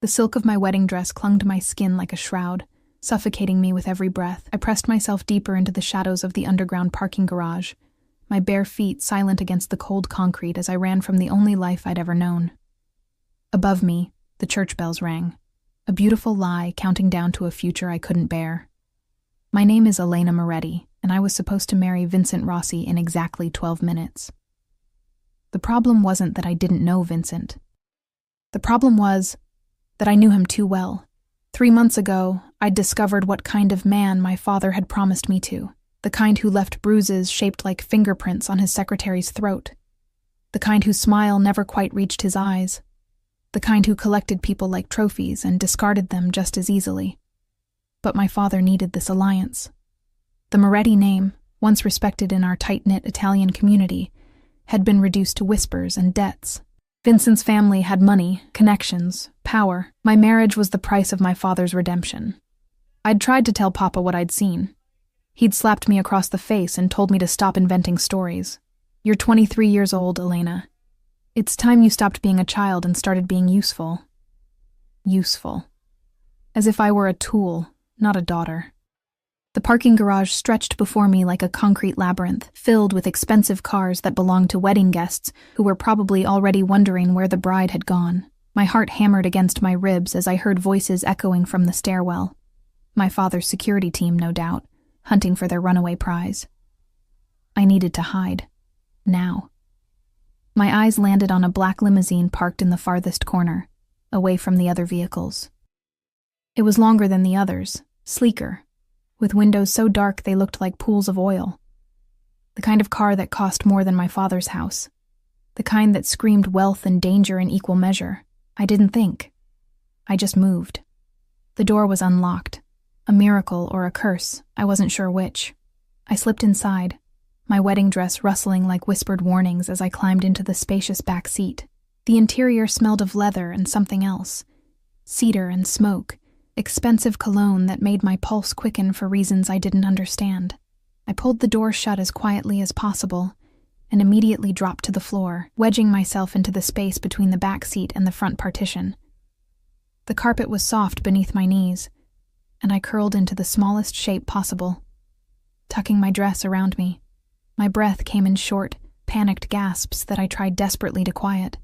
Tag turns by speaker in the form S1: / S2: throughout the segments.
S1: The silk of my wedding dress clung to my skin like a shroud, suffocating me with every breath. I pressed myself deeper into the shadows of the underground parking garage, my bare feet silent against the cold concrete as I ran from the only life I'd ever known. Above me, the church bells rang, a beautiful lie counting down to a future I couldn't bear. My name is Elena Moretti, and I was supposed to marry Vincent Rossi in exactly 12 minutes. The problem wasn't that I didn't know Vincent. The problem was that I knew him too well. 3 months ago, I'd discovered what kind of man my father had promised me to, the kind who left bruises shaped like fingerprints on his secretary's throat, the kind whose smile never quite reached his eyes, the kind who collected people like trophies and discarded them just as easily. But my father needed this alliance. The Moretti name, once respected in our tight-knit Italian community, had been reduced to whispers and debts. Vincent's family had money, connections, power. My marriage was the price of my father's redemption. I'd tried to tell Papa what I'd seen. He'd slapped me across the face and told me to stop inventing stories. You're 23 years old, Elena. It's time you stopped being a child and started being useful. Useful. As if I were a tool, not a daughter. The parking garage stretched before me like a concrete labyrinth, filled with expensive cars that belonged to wedding guests who were probably already wondering where the bride had gone. My heart hammered against my ribs as I heard voices echoing from the stairwell. My father's security team, no doubt, hunting for their runaway prize. I needed to hide. Now. My eyes landed on a black limousine parked in the farthest corner, away from the other vehicles. It was longer than the others, sleeker, with windows so dark they looked like pools of oil. The kind of car that cost more than my father's house. The kind that screamed wealth and danger in equal measure. I didn't think. I just moved. The door was unlocked. A miracle or a curse, I wasn't sure which. I slipped inside, my wedding dress rustling like whispered warnings as I climbed into the spacious back seat. The interior smelled of leather and something else. Cedar and smoke. Expensive cologne that made my pulse quicken for reasons I didn't understand. I pulled the door shut as quietly as possible and immediately dropped to the floor, wedging myself into the space between the back seat and the front partition. The carpet was soft beneath my knees, and I curled into the smallest shape possible, tucking my dress around me. My breath came in short, panicked gasps that I tried desperately to quiet.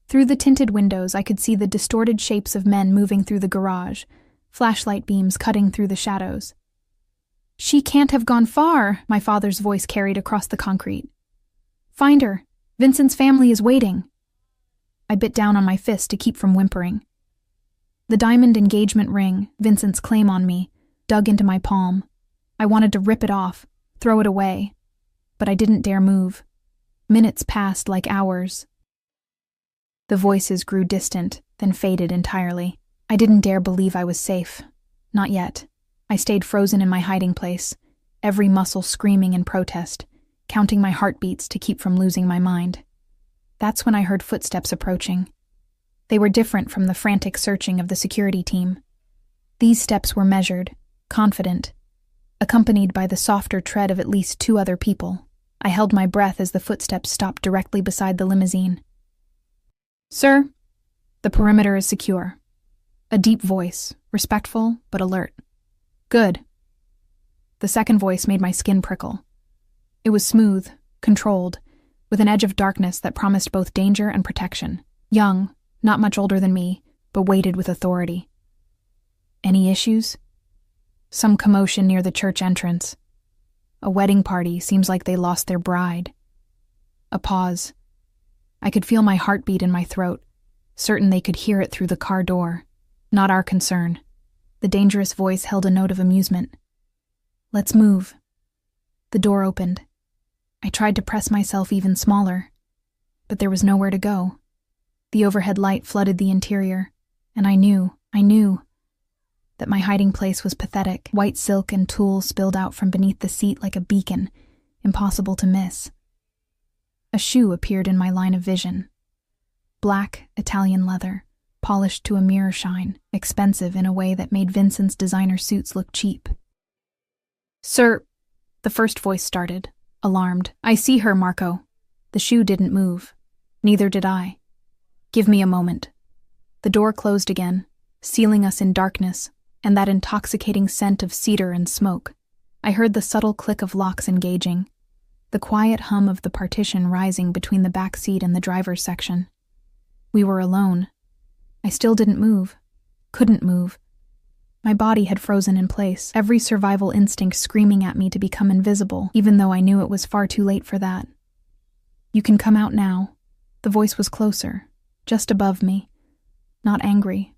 S1: Through the tinted windows, I could see the distorted shapes of men moving through the garage, flashlight beams cutting through the shadows. "She can't have gone far," my father's voice carried across the concrete. "Find her. Vincent's family is waiting." I bit down on my fist to keep from whimpering. The diamond engagement ring, Vincent's claim on me, dug into my palm. I wanted to rip it off, throw it away, but I didn't dare move. Minutes passed like hours. The voices grew distant, then faded entirely. I didn't dare believe I was safe. Not yet. I stayed frozen in my hiding place, every muscle screaming in protest, counting my heartbeats to keep from losing my mind. That's when I heard footsteps approaching. They were different from the frantic searching of the security team. These steps were measured, confident, accompanied by the softer tread of at least 2 other people. I held my breath as the footsteps stopped directly beside the limousine. "Sir, the perimeter is secure." A deep voice, respectful but alert. "Good." The second voice made my skin prickle. It was smooth, controlled, with an edge of darkness that promised both danger and protection. Young, not much older than me, but weighted with authority. "Any issues?" "Some commotion near the church entrance. A wedding party, seems like they lost their bride." A pause. I could feel my heartbeat in my throat, certain they could hear it through the car door. Not our concern. The dangerous voice held a note of amusement. "Let's move." The door opened. I tried to press myself even smaller, but there was nowhere to go. The overhead light flooded the interior, and I knew that my hiding place was pathetic. White silk and tulle spilled out from beneath the seat like a beacon, impossible to miss. A shoe appeared in my line of vision. Black, Italian leather, polished to a mirror shine, expensive in a way that made Vincent's designer suits look cheap. "Sir," the first voice started, alarmed. "I see her, Marco." The shoe didn't move. Neither did I. "Give me a moment." The door closed again, sealing us in darkness and that intoxicating scent of cedar and smoke. I heard the subtle click of locks engaging, the quiet hum of the partition rising between the back seat and the driver's section. We were alone. I still didn't move, couldn't move. My body had frozen in place, every survival instinct screaming at me to become invisible, even though I knew it was far too late for that. "You can come out now." The voice was closer, just above me. Not angry,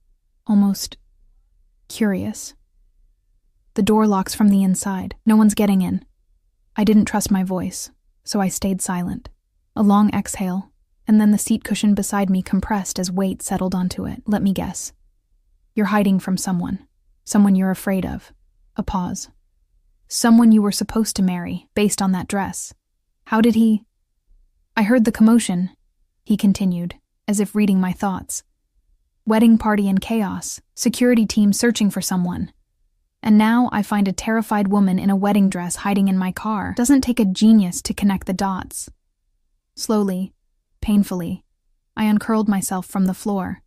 S1: almost curious. "The door locks from the inside. No one's getting in." I didn't trust my voice, so I stayed silent. A long exhale, and then the seat cushion beside me compressed as weight settled onto it. "Let me guess. You're hiding from someone. Someone you're afraid of." A pause. "Someone you were supposed to marry, based on that dress. How did he—" "I heard the commotion," he continued, as if reading my thoughts. "Wedding party and chaos, security team searching for someone. And now I find a terrified woman in a wedding dress hiding in my car. Doesn't take a genius to connect the dots." Slowly, painfully, I uncurled myself from the floor.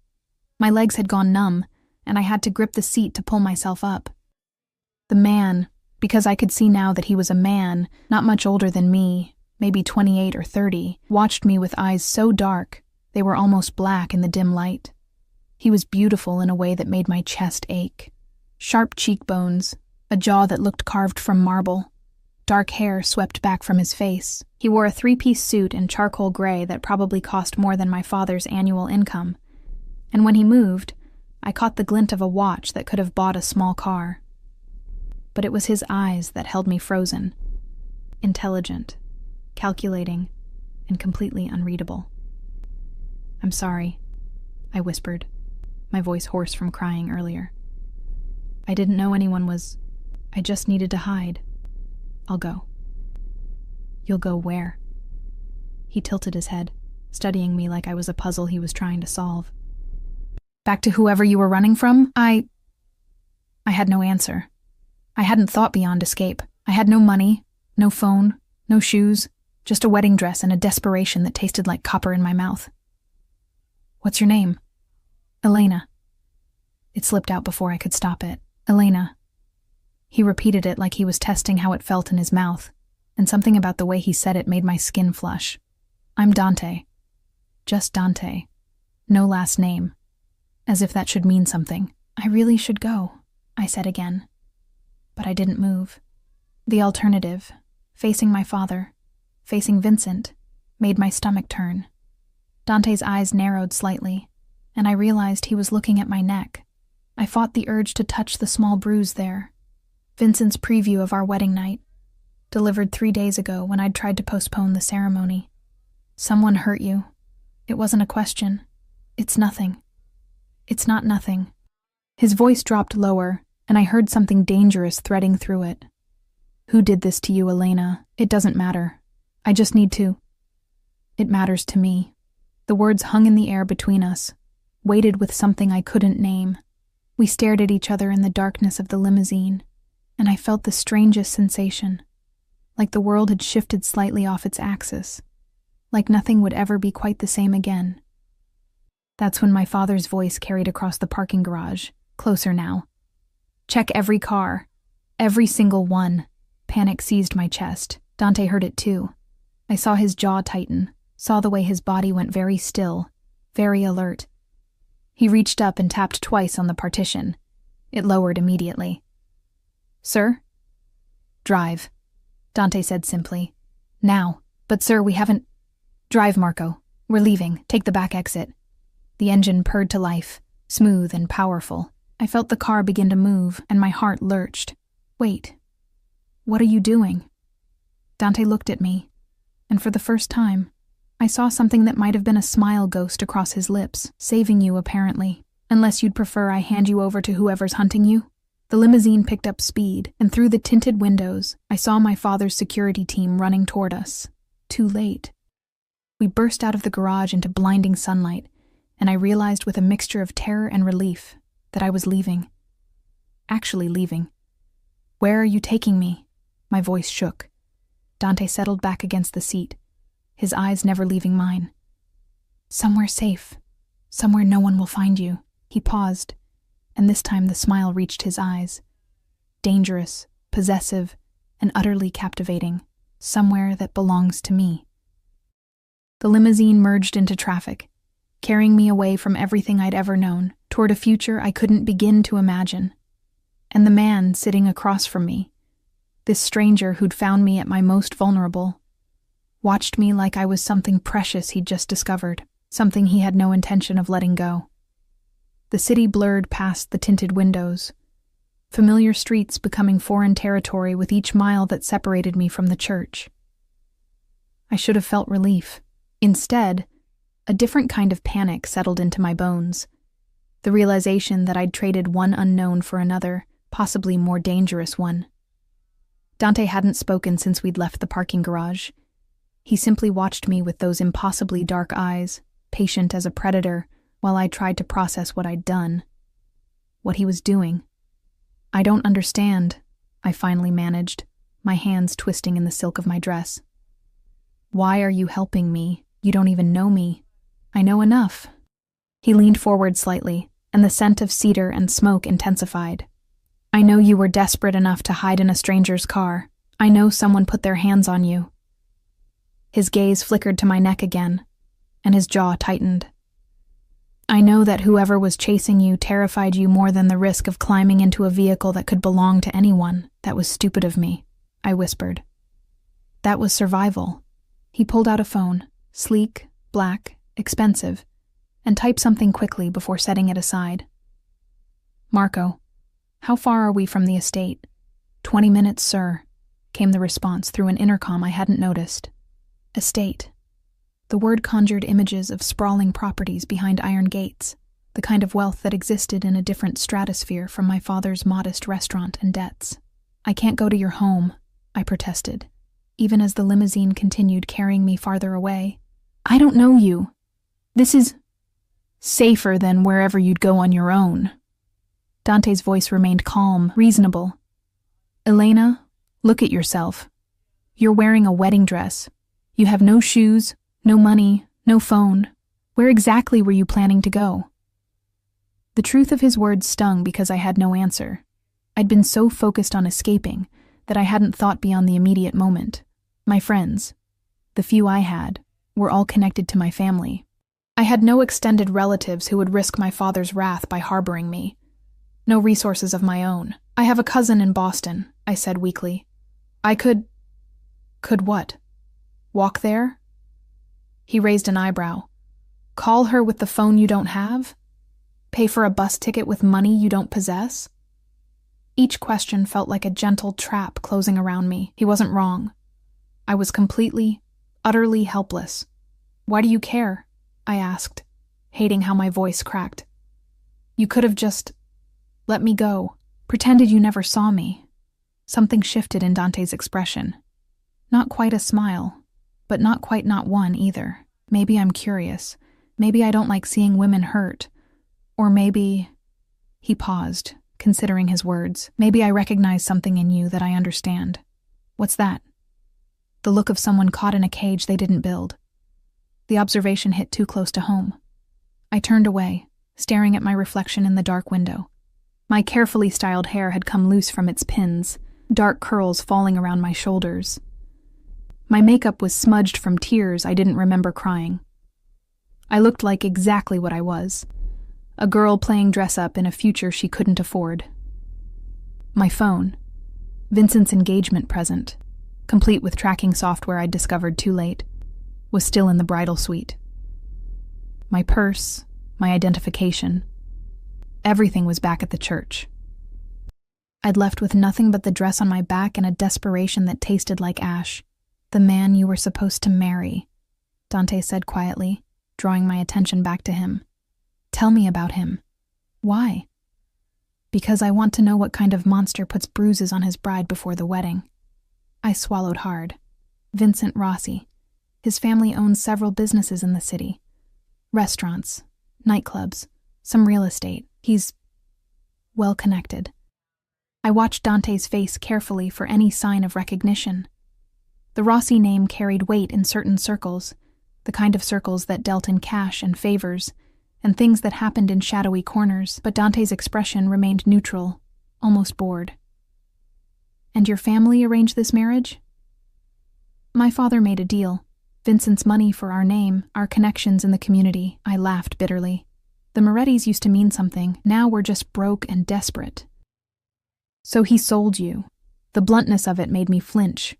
S1: My legs had gone numb, and I had to grip the seat to pull myself up. The man, because I could see now that he was a man, not much older than me, maybe 28 or 30, watched me with eyes so dark they were almost black in the dim light. He was beautiful in a way that made my chest ache. Sharp cheekbones, a jaw that looked carved from marble, dark hair swept back from his face. He wore a three-piece suit in charcoal gray that probably cost more than my father's annual income. And when he moved, I caught the glint of a watch that could have bought a small car. But it was his eyes that held me frozen. Intelligent, calculating, and completely unreadable. "I'm sorry," I whispered, my voice hoarse from crying earlier. "I didn't know anyone was... I just needed to hide. I'll go." "You'll go where?" He tilted his head, studying me like I was a puzzle he was trying to solve. "Back to whoever you were running from? I had no answer. I hadn't thought beyond escape. I had no money, no phone, no shoes, just a wedding dress and a desperation that tasted like copper in my mouth. "What's your name?" "Elena." It slipped out before I could stop it. "Elena." He repeated it like he was testing how it felt in his mouth, and something about the way he said it made my skin flush. "I'm Dante. Just Dante. No last name. As if that should mean something. "I really should go," I said again. But I didn't move. The alternative, facing my father, facing Vincent, made my stomach turn. Dante's eyes narrowed slightly, and I realized he was looking at my neck. I fought the urge to touch the small bruise there. Vincent's preview of our wedding night, delivered 3 days ago when I'd tried to postpone the ceremony. "Someone hurt you. It wasn't a question. It's nothing. It's not nothing." His voice dropped lower, and I heard something dangerous threading through it. "Who did this to you, Elena? It doesn't matter. I just need to." "It matters to me." The words hung in the air between us, weighted with something I couldn't name. We stared at each other in the darkness of the limousine, and I felt the strangest sensation, like the world had shifted slightly off its axis, like nothing would ever be quite the same again. That's when my father's voice carried across the parking garage, closer now. "Check every car. Every single one." Panic seized my chest. Dante heard it too. I saw his jaw tighten, saw the way his body went very still, very alert. He reached up and tapped twice on the partition. It lowered immediately. "Sir?" "Drive," Dante said simply. "Now. But sir, we haven't—" "Drive, Marco. We're leaving. Take the back exit." The engine purred to life, smooth and powerful. I felt the car begin to move, and my heart lurched. "Wait. What are you doing?" Dante looked at me, and for the first time, I saw something that might have been a smile ghost across his lips. "Saving you, apparently. Unless you'd prefer I hand you over to whoever's hunting you." The limousine picked up speed, and through the tinted windows, I saw my father's security team running toward us. Too late. We burst out of the garage into blinding sunlight, and I realized with a mixture of terror and relief that I was leaving. Actually leaving. "Where are you taking me?" My voice shook. Dante settled back against the seat, his eyes never leaving mine. "Somewhere safe. Somewhere no one will find you." He paused, and this time the smile reached his eyes. Dangerous, possessive, and utterly captivating. Somewhere that belongs to me. The limousine merged into traffic, carrying me away from everything I'd ever known, toward a future I couldn't begin to imagine. And the man sitting across from me, this stranger who'd found me at my most vulnerable, watched me like I was something precious he'd just discovered, something he had no intention of letting go. The city blurred past the tinted windows, familiar streets becoming foreign territory with each mile that separated me from the church. I should have felt relief. Instead, a different kind of panic settled into my bones, the realization that I'd traded one unknown for another, possibly more dangerous one. Dante hadn't spoken since we'd left the parking garage. He simply watched me with those impossibly dark eyes, patient as a predator, while I tried to process what I'd done, what he was doing. "I don't understand," I finally managed, my hands twisting in the silk of my dress. "Why are you helping me? You don't even know me." "I know enough." He leaned forward slightly, and the scent of cedar and smoke intensified. "I know you were desperate enough to hide in a stranger's car. I know someone put their hands on you." His gaze flickered to my neck again, and his jaw tightened. "I know that whoever was chasing you terrified you more than the risk of climbing into a vehicle that could belong to anyone. That was stupid of me," I whispered. "That was survival." He pulled out a phone, sleek, black, expensive, and typed something quickly before setting it aside. "Marco, how far are we from the estate?" "20 minutes, sir," came the response through an intercom I hadn't noticed. Estate. The word conjured images of sprawling properties behind iron gates, the kind of wealth that existed in a different stratosphere from my father's modest restaurant and debts. "I can't go to your home," I protested, even as the limousine continued carrying me farther away. "I don't know you. This is safer than wherever you'd go on your own." Dante's voice remained calm, reasonable. "Elena, look at yourself. You're wearing a wedding dress. You have no shoes, no money, no phone. Where exactly were you planning to go?" The truth of his words stung because I had no answer. I'd been so focused on escaping that I hadn't thought beyond the immediate moment. My friends, the few I had, were all connected to my family. I had no extended relatives who would risk my father's wrath by harboring me. No resources of my own. "I have a cousin in Boston," I said weakly. "I could what? Walk there?" He raised an eyebrow. "Call her with the phone you don't have? Pay for a bus ticket with money you don't possess?" Each question felt like a gentle trap closing around me. He wasn't wrong. I was completely, utterly helpless. "Why do you care?" I asked, hating how my voice cracked. "You could have just let me go, pretended you never saw me." Something shifted in Dante's expression. Not quite a smile, but not quite not one either. "Maybe I'm curious. Maybe I don't like seeing women hurt. Or maybe—" He paused, considering his words. "Maybe I recognize something in you that I understand." "What's that?" The look of someone caught in a cage they didn't build. The observation hit too close to home. I turned away, staring at my reflection in the dark window. My carefully styled hair had come loose from its pins, dark curls falling around my shoulders. My makeup was smudged from tears I didn't remember crying. I looked like exactly what I was, a girl playing dress-up in a future she couldn't afford. My phone, Vincent's engagement present, complete with tracking software I'd discovered too late, was still in the bridal suite. My purse, my identification, everything was back at the church. I'd left with nothing but the dress on my back and a desperation that tasted like ash. "The man you were supposed to marry," Dante said quietly, drawing my attention back to him. "Tell me about him." "Why?" "Because I want to know what kind of monster puts bruises on his bride before the wedding." I swallowed hard. Vincent Rossi. His family owns several businesses in the city. Restaurants, nightclubs, some real estate. He's well connected. I watched Dante's face carefully for any sign of recognition. The Rossi name carried weight in certain circles, the kind of circles that dealt in cash and favors, and things that happened in shadowy corners, but Dante's expression remained neutral, almost bored. "And your family arranged this marriage?" "My father made a deal. Vincent's money for our name, our connections in the community." I laughed bitterly. The Morettis used to mean something. Now we're just broke and desperate. "So he sold you." The bluntness of it made me flinch.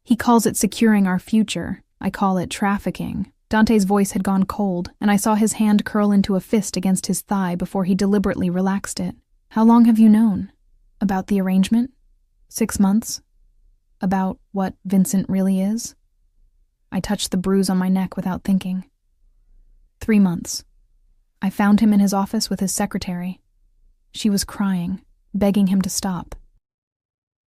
S1: "He calls it securing our future. I call it trafficking." Dante's voice had gone cold, and I saw his hand curl into a fist against his thigh before he deliberately relaxed it. "How long have you known? About the arrangement? 6 months? About what Vincent really is?" I touched the bruise on my neck without thinking. 3 months. I found him in his office with his secretary. She was crying, begging him to stop.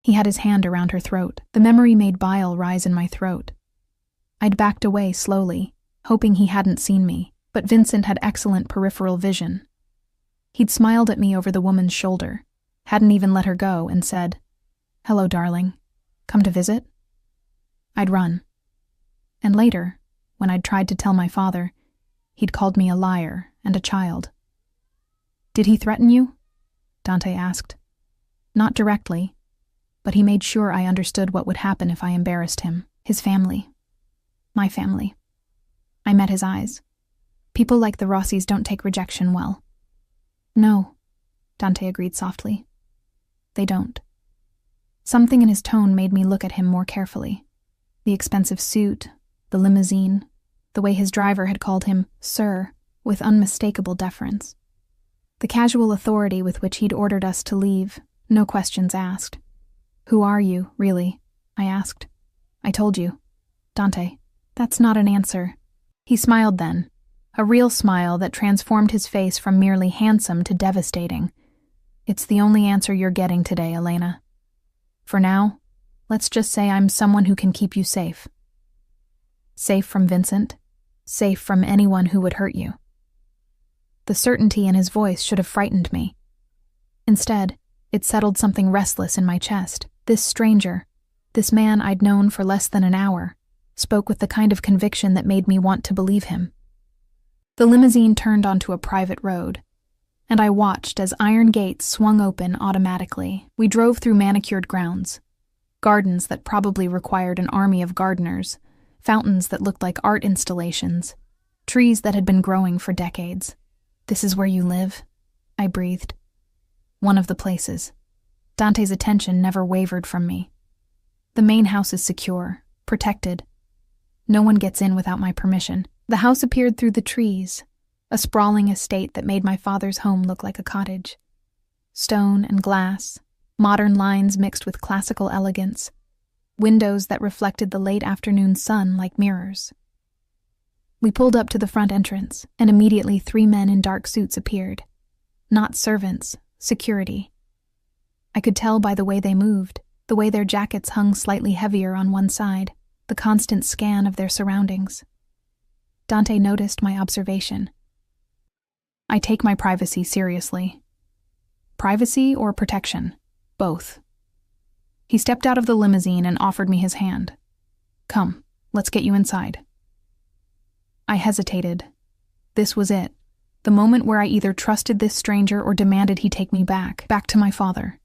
S1: He had his hand around her throat. The memory made bile rise in my throat. I'd backed away slowly, hoping he hadn't seen me, but Vincent had excellent peripheral vision. He'd smiled at me over the woman's shoulder, hadn't even let her go, and said, "Hello, darling. Come to visit?" I'd run. And later, when I'd tried to tell my father, he'd called me a liar and a child. "Did he threaten you?" Dante asked. Not directly, but he made sure I understood what would happen if I embarrassed him. His family. My family. I met his eyes. People like the Rossis don't take rejection well. "No," Dante agreed softly. "They don't." Something in his tone made me look at him more carefully. The expensive suit, the limousine, the way his driver had called him "Sir" with unmistakable deference. The casual authority with which he'd ordered us to leave, no questions asked. "Who are you, really?" I asked. "I told you." "Dante." "That's not an answer." He smiled then, a real smile that transformed his face from merely handsome to devastating. "It's the only answer you're getting today, Elena. For now, let's just say I'm someone who can keep you safe. Safe from Vincent, safe from anyone who would hurt you." The certainty in his voice should have frightened me. Instead, it settled something restless in my chest. This stranger, this man I'd known for less than an hour, spoke with the kind of conviction that made me want to believe him. The limousine turned onto a private road, and I watched as iron gates swung open automatically. We drove through manicured grounds, gardens that probably required an army of gardeners, fountains that looked like art installations, trees that had been growing for decades. "This is where you live?" I breathed. "One of the places." Dante's attention never wavered from me. "The main house is secure, protected. No one gets in without my permission." The house appeared through the trees, a sprawling estate that made my father's home look like a cottage. Stone and glass, modern lines mixed with classical elegance, windows that reflected the late afternoon sun like mirrors. We pulled up to the front entrance, and immediately 3 men in dark suits appeared. Not servants, security. I could tell by the way they moved, the way their jackets hung slightly heavier on one side, the constant scan of their surroundings. Dante noticed my observation. I take my privacy seriously. Privacy or protection? Both. He stepped out of the limousine and offered me his hand. "Come, let's get you inside." I hesitated. This was it. The moment where I either trusted this stranger or demanded he take me back to my father,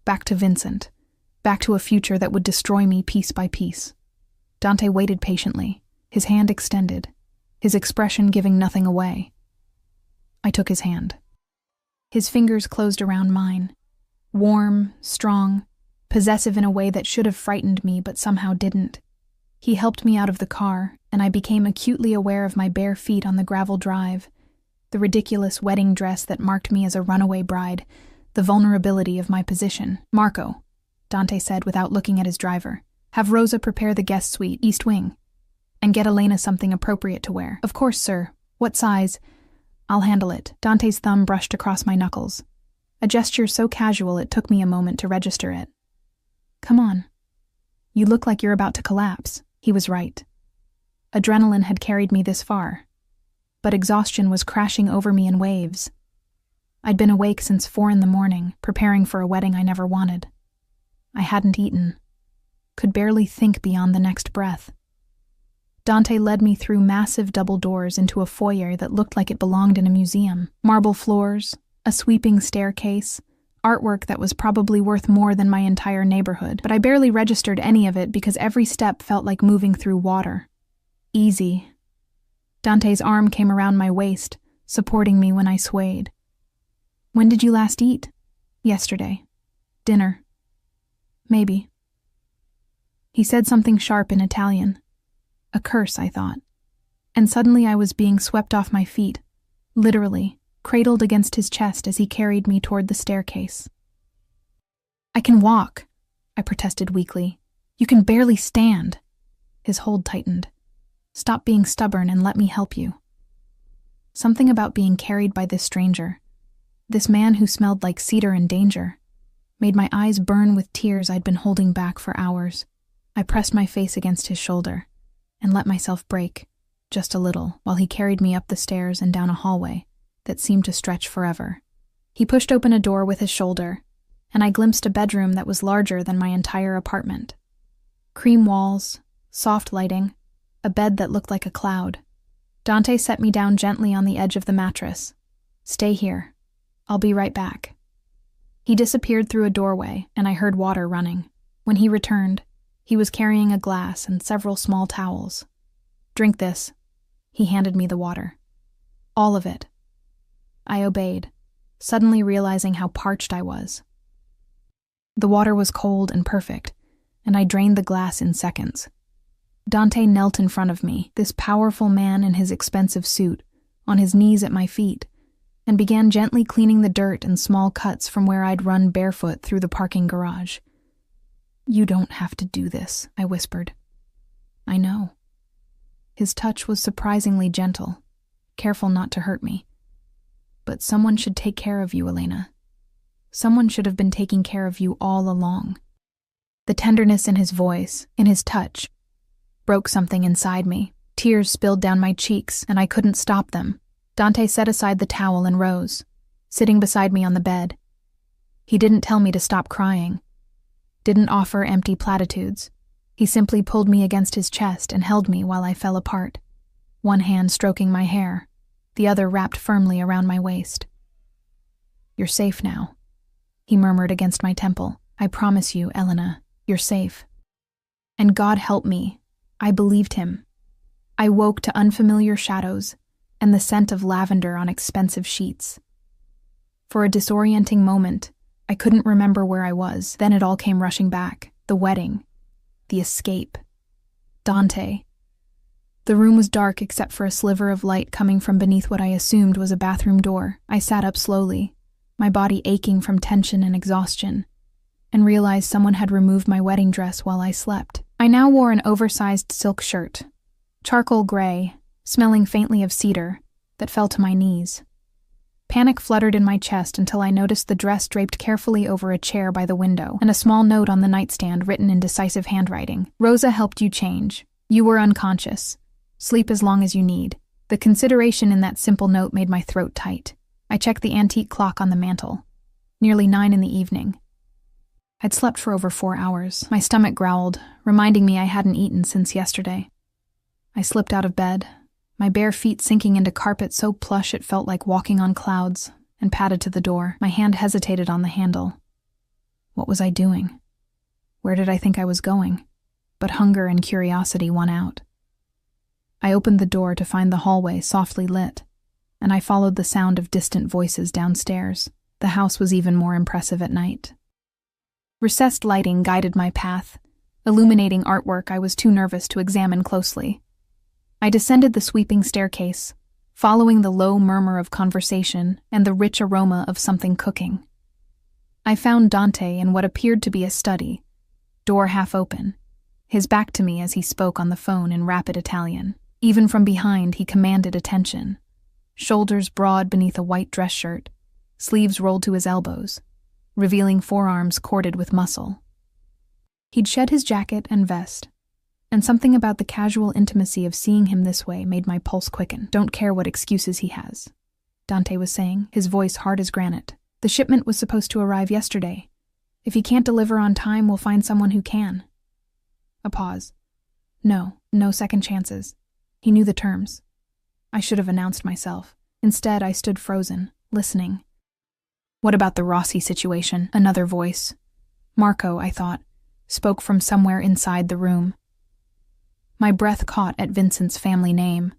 S1: back to Vincent, back to a future that would destroy me piece by piece. Dante waited patiently, his hand extended, his expression giving nothing away. I took his hand. His fingers closed around mine, warm, strong, possessive in a way that should have frightened me but somehow didn't. He helped me out of the car, and I became acutely aware of my bare feet on the gravel drive, the ridiculous wedding dress that marked me as a runaway bride, the vulnerability of my position. "Marco," Dante said without looking at his driver, "have Rosa prepare the guest suite, East Wing, and get Elena something appropriate to wear." "Of course, sir. What size?" "I'll handle it." Dante's thumb brushed across my knuckles, a gesture so casual it took me a moment to register it. "Come on. You look like you're about to collapse." He was right. Adrenaline had carried me this far, but exhaustion was crashing over me in waves. I'd been awake since 4 a.m, preparing for a wedding I never wanted. I hadn't eaten, could barely think beyond the next breath. Dante led me through massive double doors into a foyer that looked like it belonged in a museum. Marble floors, a sweeping staircase, artwork that was probably worth more than my entire neighborhood, but I barely registered any of it because every step felt like moving through water. Easy. Dante's arm came around my waist, supporting me when I swayed. "When did you last eat?" "Yesterday. Dinner." "Maybe." He said something sharp in Italian. A curse, I thought. And suddenly I was being swept off my feet, literally, cradled against his chest as he carried me toward the staircase. "I can walk," I protested weakly. "You can barely stand." His hold tightened. "Stop being stubborn and let me help you." Something about being carried by this stranger, this man who smelled like cedar and danger, made my eyes burn with tears I'd been holding back for hours. I pressed my face against his shoulder and let myself break, just a little, while he carried me up the stairs and down a hallway that seemed to stretch forever. He pushed open a door with his shoulder, and I glimpsed a bedroom that was larger than my entire apartment. Cream walls, soft lighting, a bed that looked like a cloud. Dante set me down gently on the edge of the mattress. "Stay here. I'll be right back." He disappeared through a doorway, and I heard water running. When he returned, he was carrying a glass and several small towels. "Drink this." He handed me the water. "All of it." I obeyed, suddenly realizing how parched I was. The water was cold and perfect, and I drained the glass in seconds. Dante knelt in front of me, this powerful man in his expensive suit, on his knees at my feet, and began gently cleaning the dirt and small cuts from where I'd run barefoot through the parking garage. "You don't have to do this," I whispered. "I know." His touch was surprisingly gentle, careful not to hurt me. "But someone should take care of you, Elena. Someone should have been taking care of you all along." The tenderness in his voice, in his touch, broke something inside me. Tears spilled down my cheeks, and I couldn't stop them. Dante set aside the towel and rose, sitting beside me on the bed. He didn't tell me to stop crying, didn't offer empty platitudes. He simply pulled me against his chest and held me while I fell apart, one hand stroking my hair, the other wrapped firmly around my waist. "You're safe now," he murmured against my temple. "I promise you, Elena, you're safe." And God help me, I believed him. I woke to unfamiliar shadows and the scent of lavender on expensive sheets. For a disorienting moment, I couldn't remember where I was. Then it all came rushing back. The wedding. The escape. Dante. The room was dark except for a sliver of light coming from beneath what I assumed was a bathroom door. I sat up slowly, my body aching from tension and exhaustion, and realized someone had removed my wedding dress while I slept. I now wore an oversized silk shirt, charcoal gray, smelling faintly of cedar, that fell to my knees. Panic fluttered in my chest until I noticed the dress draped carefully over a chair by the window, and a small note on the nightstand written in decisive handwriting. "Rosa helped you change. You were unconscious. Sleep as long as you need." The consideration in that simple note made my throat tight. I checked the antique clock on the mantel. Nearly 9 in the evening. I'd slept for over 4 hours. My stomach growled, reminding me I hadn't eaten since yesterday. I slipped out of bed, my bare feet sinking into carpet so plush it felt like walking on clouds, and padded to the door. My hand hesitated on the handle. What was I doing? Where did I think I was going? But hunger and curiosity won out. I opened the door to find the hallway softly lit, and I followed the sound of distant voices downstairs. The house was even more impressive at night. Recessed lighting guided my path, illuminating artwork I was too nervous to examine closely. I descended the sweeping staircase, following the low murmur of conversation and the rich aroma of something cooking. I found Dante in what appeared to be a study, door half open, his back to me as he spoke on the phone in rapid Italian. Even from behind, he commanded attention. Shoulders broad beneath a white dress shirt, sleeves rolled to his elbows, revealing forearms corded with muscle. He'd shed his jacket and vest, and something about the casual intimacy of seeing him this way made my pulse quicken. "Don't care what excuses he has," Dante was saying, his voice hard as granite. "The shipment was supposed to arrive yesterday. If he can't deliver on time, we'll find someone who can." A pause. No, No second chances. He knew the terms. I should have announced myself. Instead, I stood frozen, listening. What about the Rossi situation? Another voice. Marco, I thought, spoke from somewhere inside the room. My breath caught at Vincent's family name.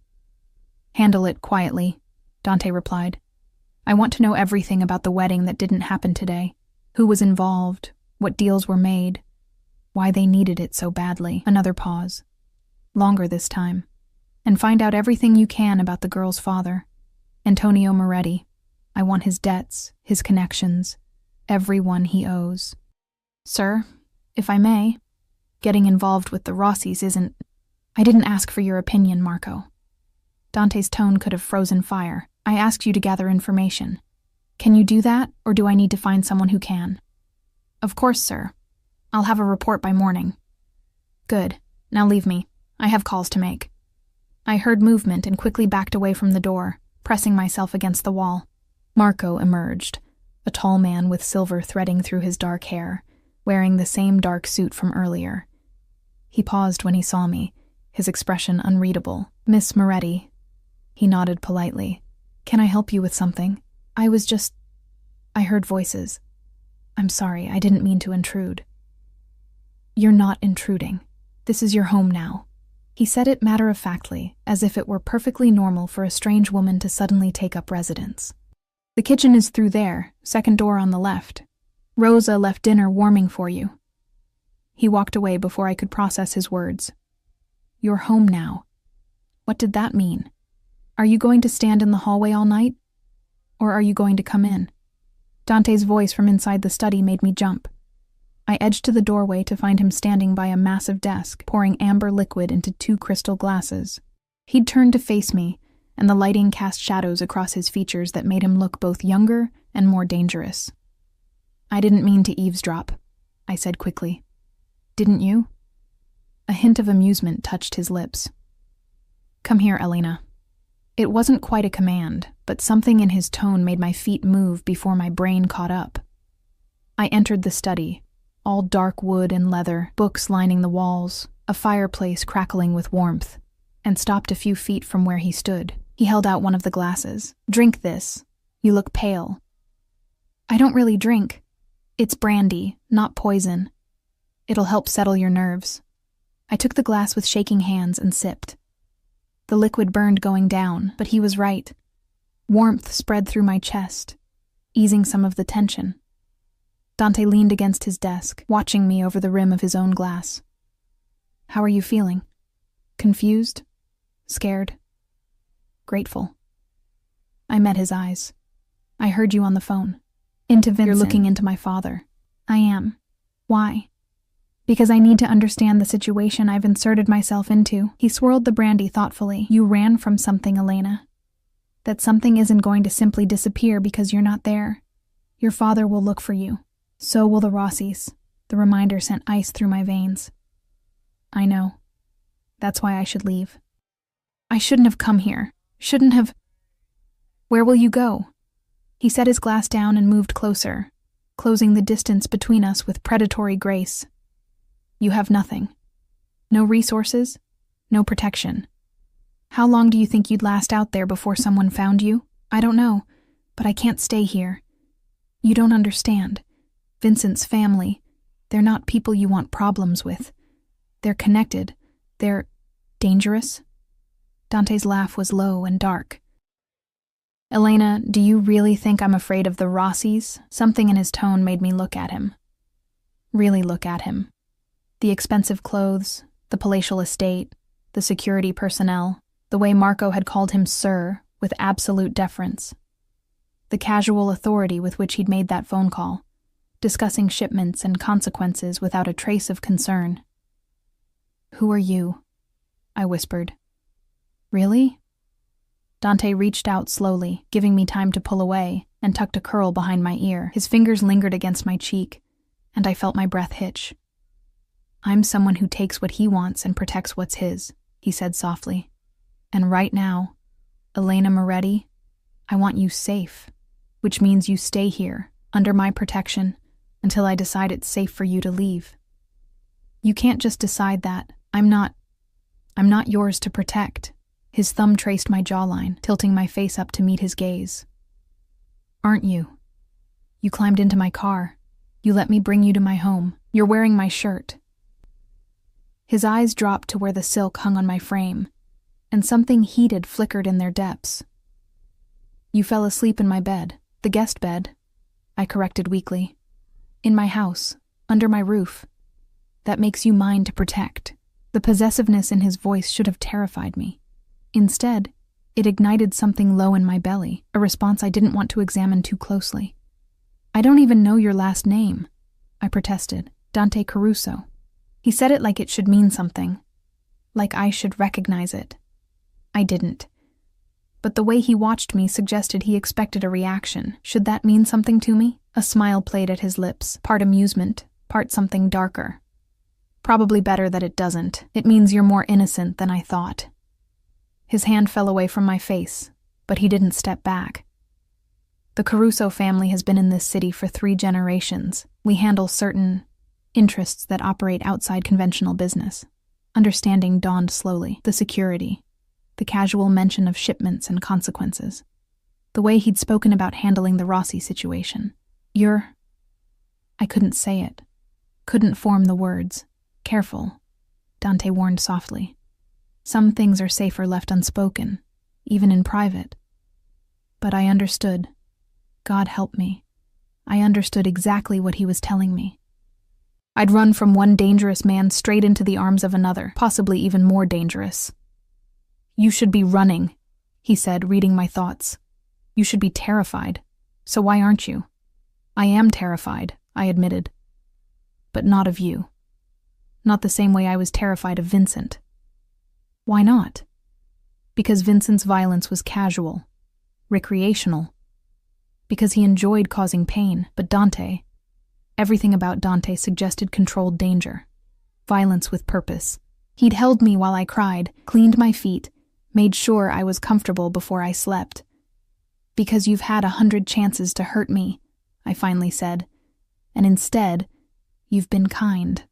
S1: Handle it quietly, Dante replied. I want to know everything about the wedding that didn't happen today. Who was involved, what deals were made, why they needed it so badly. Another pause. Longer this time. And find out everything you can about the girl's father, Antonio Moretti. I want his debts, his connections, everyone he owes. Sir, if I may, getting involved with the Rossis isn't... I didn't ask for your opinion, Marco. Dante's tone could have frozen fire. I asked you to gather information. Can you do that, or do I need to find someone who can? Of course, sir. I'll have a report by morning. Good. Now leave me. I have calls to make. I heard movement and quickly backed away from the door, pressing myself against the wall. Marco emerged, a tall man with silver threading through his dark hair, wearing the same dark suit from earlier. He paused when he saw me, his expression unreadable. Miss Moretti. He nodded politely. Can I help you with something? I heard voices. I'm sorry, I didn't mean to intrude. You're not intruding. This is your home now. He said it matter-of-factly, as if it were perfectly normal for a strange woman to suddenly take up residence. The kitchen is through there, second door on the left. Rosa left dinner warming for you. He walked away before I could process his words. You're home now. What did that mean? Are you going to stand in the hallway all night? Or are you going to come in? Dante's voice from inside the study made me jump. I edged to the doorway to find him standing by a massive desk, pouring amber liquid into 2 crystal glasses. He'd turned to face me, and the lighting cast shadows across his features that made him look both younger and more dangerous. I didn't mean to eavesdrop, I said quickly. Didn't you? A hint of amusement touched his lips. Come here, Elena. It wasn't quite a command, but something in his tone made my feet move before my brain caught up. I entered the study, all dark wood and leather, books lining the walls, a fireplace crackling with warmth, and stopped a few feet from where he stood. He held out one of the glasses. Drink this. You look pale. I don't really drink. It's brandy, not poison. It'll help settle your nerves. I took the glass with shaking hands and sipped. The liquid burned going down, but he was right. Warmth spread through my chest, easing some of the tension. Dante leaned against his desk, watching me over the rim of his own glass. How are you feeling? Confused? Scared? Grateful? I met his eyes. I heard you on the phone. Into Vincent. You're looking into my father. I am. Why? Because I need to understand the situation I've inserted myself into. He swirled the brandy thoughtfully. You ran from something, Elena. That something isn't going to simply disappear because you're not there. Your father will look for you. So will the Rossis. The reminder sent ice through my veins. I know. That's why I should leave. I shouldn't have come here. Shouldn't have... Where will you go? He set his glass down and moved closer, closing the distance between us with predatory grace. You have nothing. No resources, no protection. How long do you think you'd last out there before someone found you? I don't know, but I can't stay here. You don't understand. Vincent's family, they're not people you want problems with. They're connected. They're dangerous. Dante's laugh was low and dark. Elena, do you really think I'm afraid of the Rossis? Something in his tone made me look at him. Really look at him. The expensive clothes, the palatial estate, the security personnel, the way Marco had called him Sir with absolute deference. The casual authority with which he'd made that phone call, discussing shipments and consequences without a trace of concern. Who are you? I whispered. Really? Dante reached out slowly, giving me time to pull away, and tucked a curl behind my ear. His fingers lingered against my cheek, and I felt my breath hitch. I'm someone who takes what he wants and protects what's his, he said softly. And right now, Elena Moretti, I want you safe, which means you stay here, under my protection, until I decide it's safe for you to leave. You can't just decide that. I'm not... I'm not yours to protect. His thumb traced my jawline, tilting my face up to meet his gaze. Aren't you? You climbed into my car. You let me bring you to my home. You're wearing my shirt. His eyes dropped to where the silk hung on my frame, and something heated flickered in their depths. You fell asleep in my bed, the guest bed, I corrected weakly. In my house, under my roof. That makes you mine to protect. The possessiveness in his voice should have terrified me. Instead, it ignited something low in my belly, a response I didn't want to examine too closely. I don't even know your last name, I protested. Dante Caruso. He said it like it should mean something, like I should recognize it. I didn't. But the way he watched me suggested he expected a reaction. Should that mean something to me? A smile played at his lips, part amusement, part something darker. Probably better that it doesn't. It means you're more innocent than I thought. His hand fell away from my face, but he didn't step back. The Caruso family has been in this city for 3 generations. We handle certain interests that operate outside conventional business. Understanding dawned slowly. The security, the casual mention of shipments and consequences, the way he'd spoken about handling the Rossi situation. I couldn't say it. Couldn't form the words. Careful, Dante warned softly. Some things are safer left unspoken, even in private. But I understood. God help me. I understood exactly what he was telling me. I'd run from one dangerous man straight into the arms of another, possibly even more dangerous. You should be running, he said, reading my thoughts. You should be terrified. So why aren't you? I am terrified, I admitted. But not of you. Not the same way I was terrified of Vincent. Why not? Because Vincent's violence was casual, recreational. Because he enjoyed causing pain, but Dante, everything about Dante suggested controlled danger, violence with purpose. He'd held me while I cried, cleaned my feet, made sure I was comfortable before I slept. Because you've had 100 chances to hurt me, I finally said, and instead, you've been kind.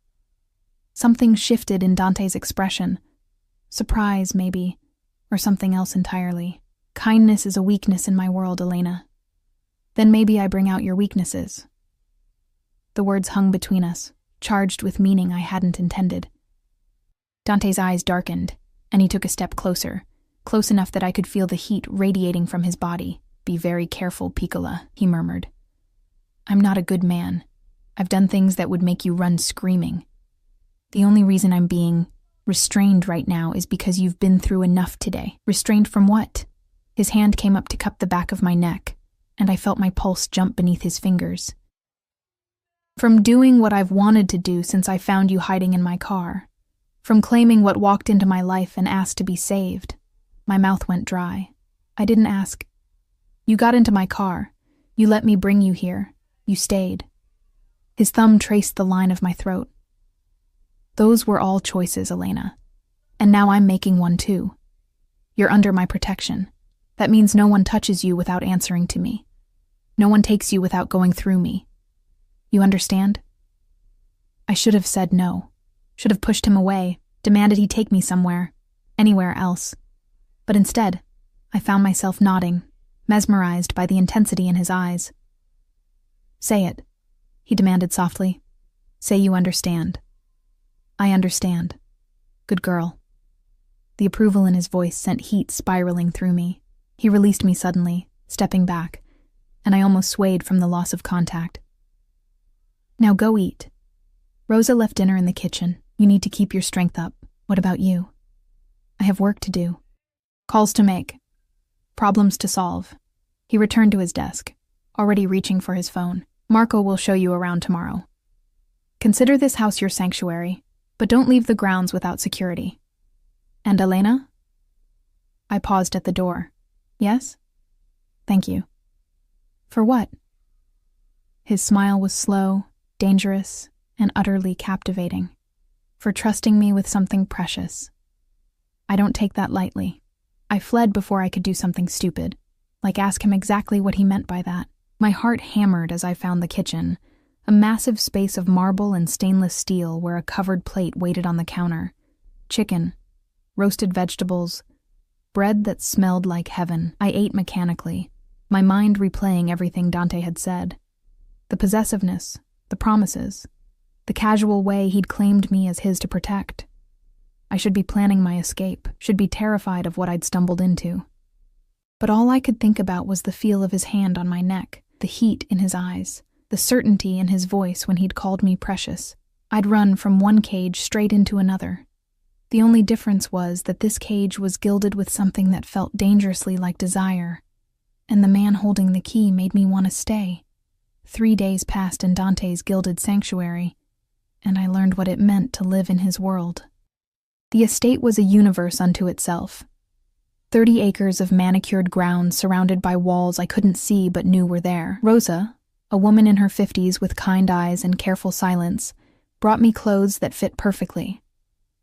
S1: Something shifted in Dante's expression. Surprise, maybe, or something else entirely. Kindness is a weakness in my world, Elena. Then maybe I bring out your weaknesses. The words hung between us, charged with meaning I hadn't intended. Dante's eyes darkened, and he took a step closer, close enough that I could feel the heat radiating from his body. Be very careful, Piccola, he murmured. I'm not a good man. I've done things that would make you run screaming. The only reason I'm being restrained right now is because you've been through enough today. Restrained from what? His hand came up to cup the back of my neck, and I felt my pulse jump beneath his fingers. From doing what I've wanted to do since I found you hiding in my car. From claiming what walked into my life and asked to be saved. My mouth went dry. I didn't ask. You got into my car. You let me bring you here. You stayed. His thumb traced the line of my throat. Those were all choices, Elena. And now I'm making one too. You're under my protection. That means no one touches you without answering to me. No one takes you without going through me. You understand? I should have said no. Should have pushed him away, demanded he take me somewhere, anywhere else. But instead, I found myself nodding, mesmerized by the intensity in his eyes. Say it, he demanded softly. Say you understand. I understand. Good girl. The approval in his voice sent heat spiraling through me. He released me suddenly, stepping back, and I almost swayed from the loss of contact. Now go eat. Rosa left dinner in the kitchen. You need to keep your strength up. What about you? I have work to do. Calls to make. Problems to solve. He returned to his desk, already reaching for his phone. Marco will show you around tomorrow. Consider this house your sanctuary, but don't leave the grounds without security. And Elena? I paused at the door. Yes? Thank you. For what? His smile was slow, dangerous, and utterly captivating. For trusting me with something precious. I don't take that lightly. I fled before I could do something stupid, like ask him exactly what he meant by that. My heart hammered as I found the kitchen, a massive space of marble and stainless steel where a covered plate waited on the counter. Chicken. roasted vegetables, bread that smelled like heaven. I ate mechanically, my mind replaying everything Dante had said. The possessiveness, the promises, the casual way he'd claimed me as his to protect. I should be planning my escape, should be terrified of what I'd stumbled into. But all I could think about was the feel of his hand on my neck, the heat in his eyes, the certainty in his voice when he'd called me precious. I'd run from one cage straight into another. The only difference was that this cage was gilded with something that felt dangerously like desire, and the man holding the key made me want to stay. 3 days passed in Dante's gilded sanctuary, and I learned what it meant to live in his world. The estate was a universe unto itself. 30 acres of manicured grounds surrounded by walls I couldn't see but knew were there. Rosa, a woman in her 50s with kind eyes and careful silence, brought me clothes that fit perfectly.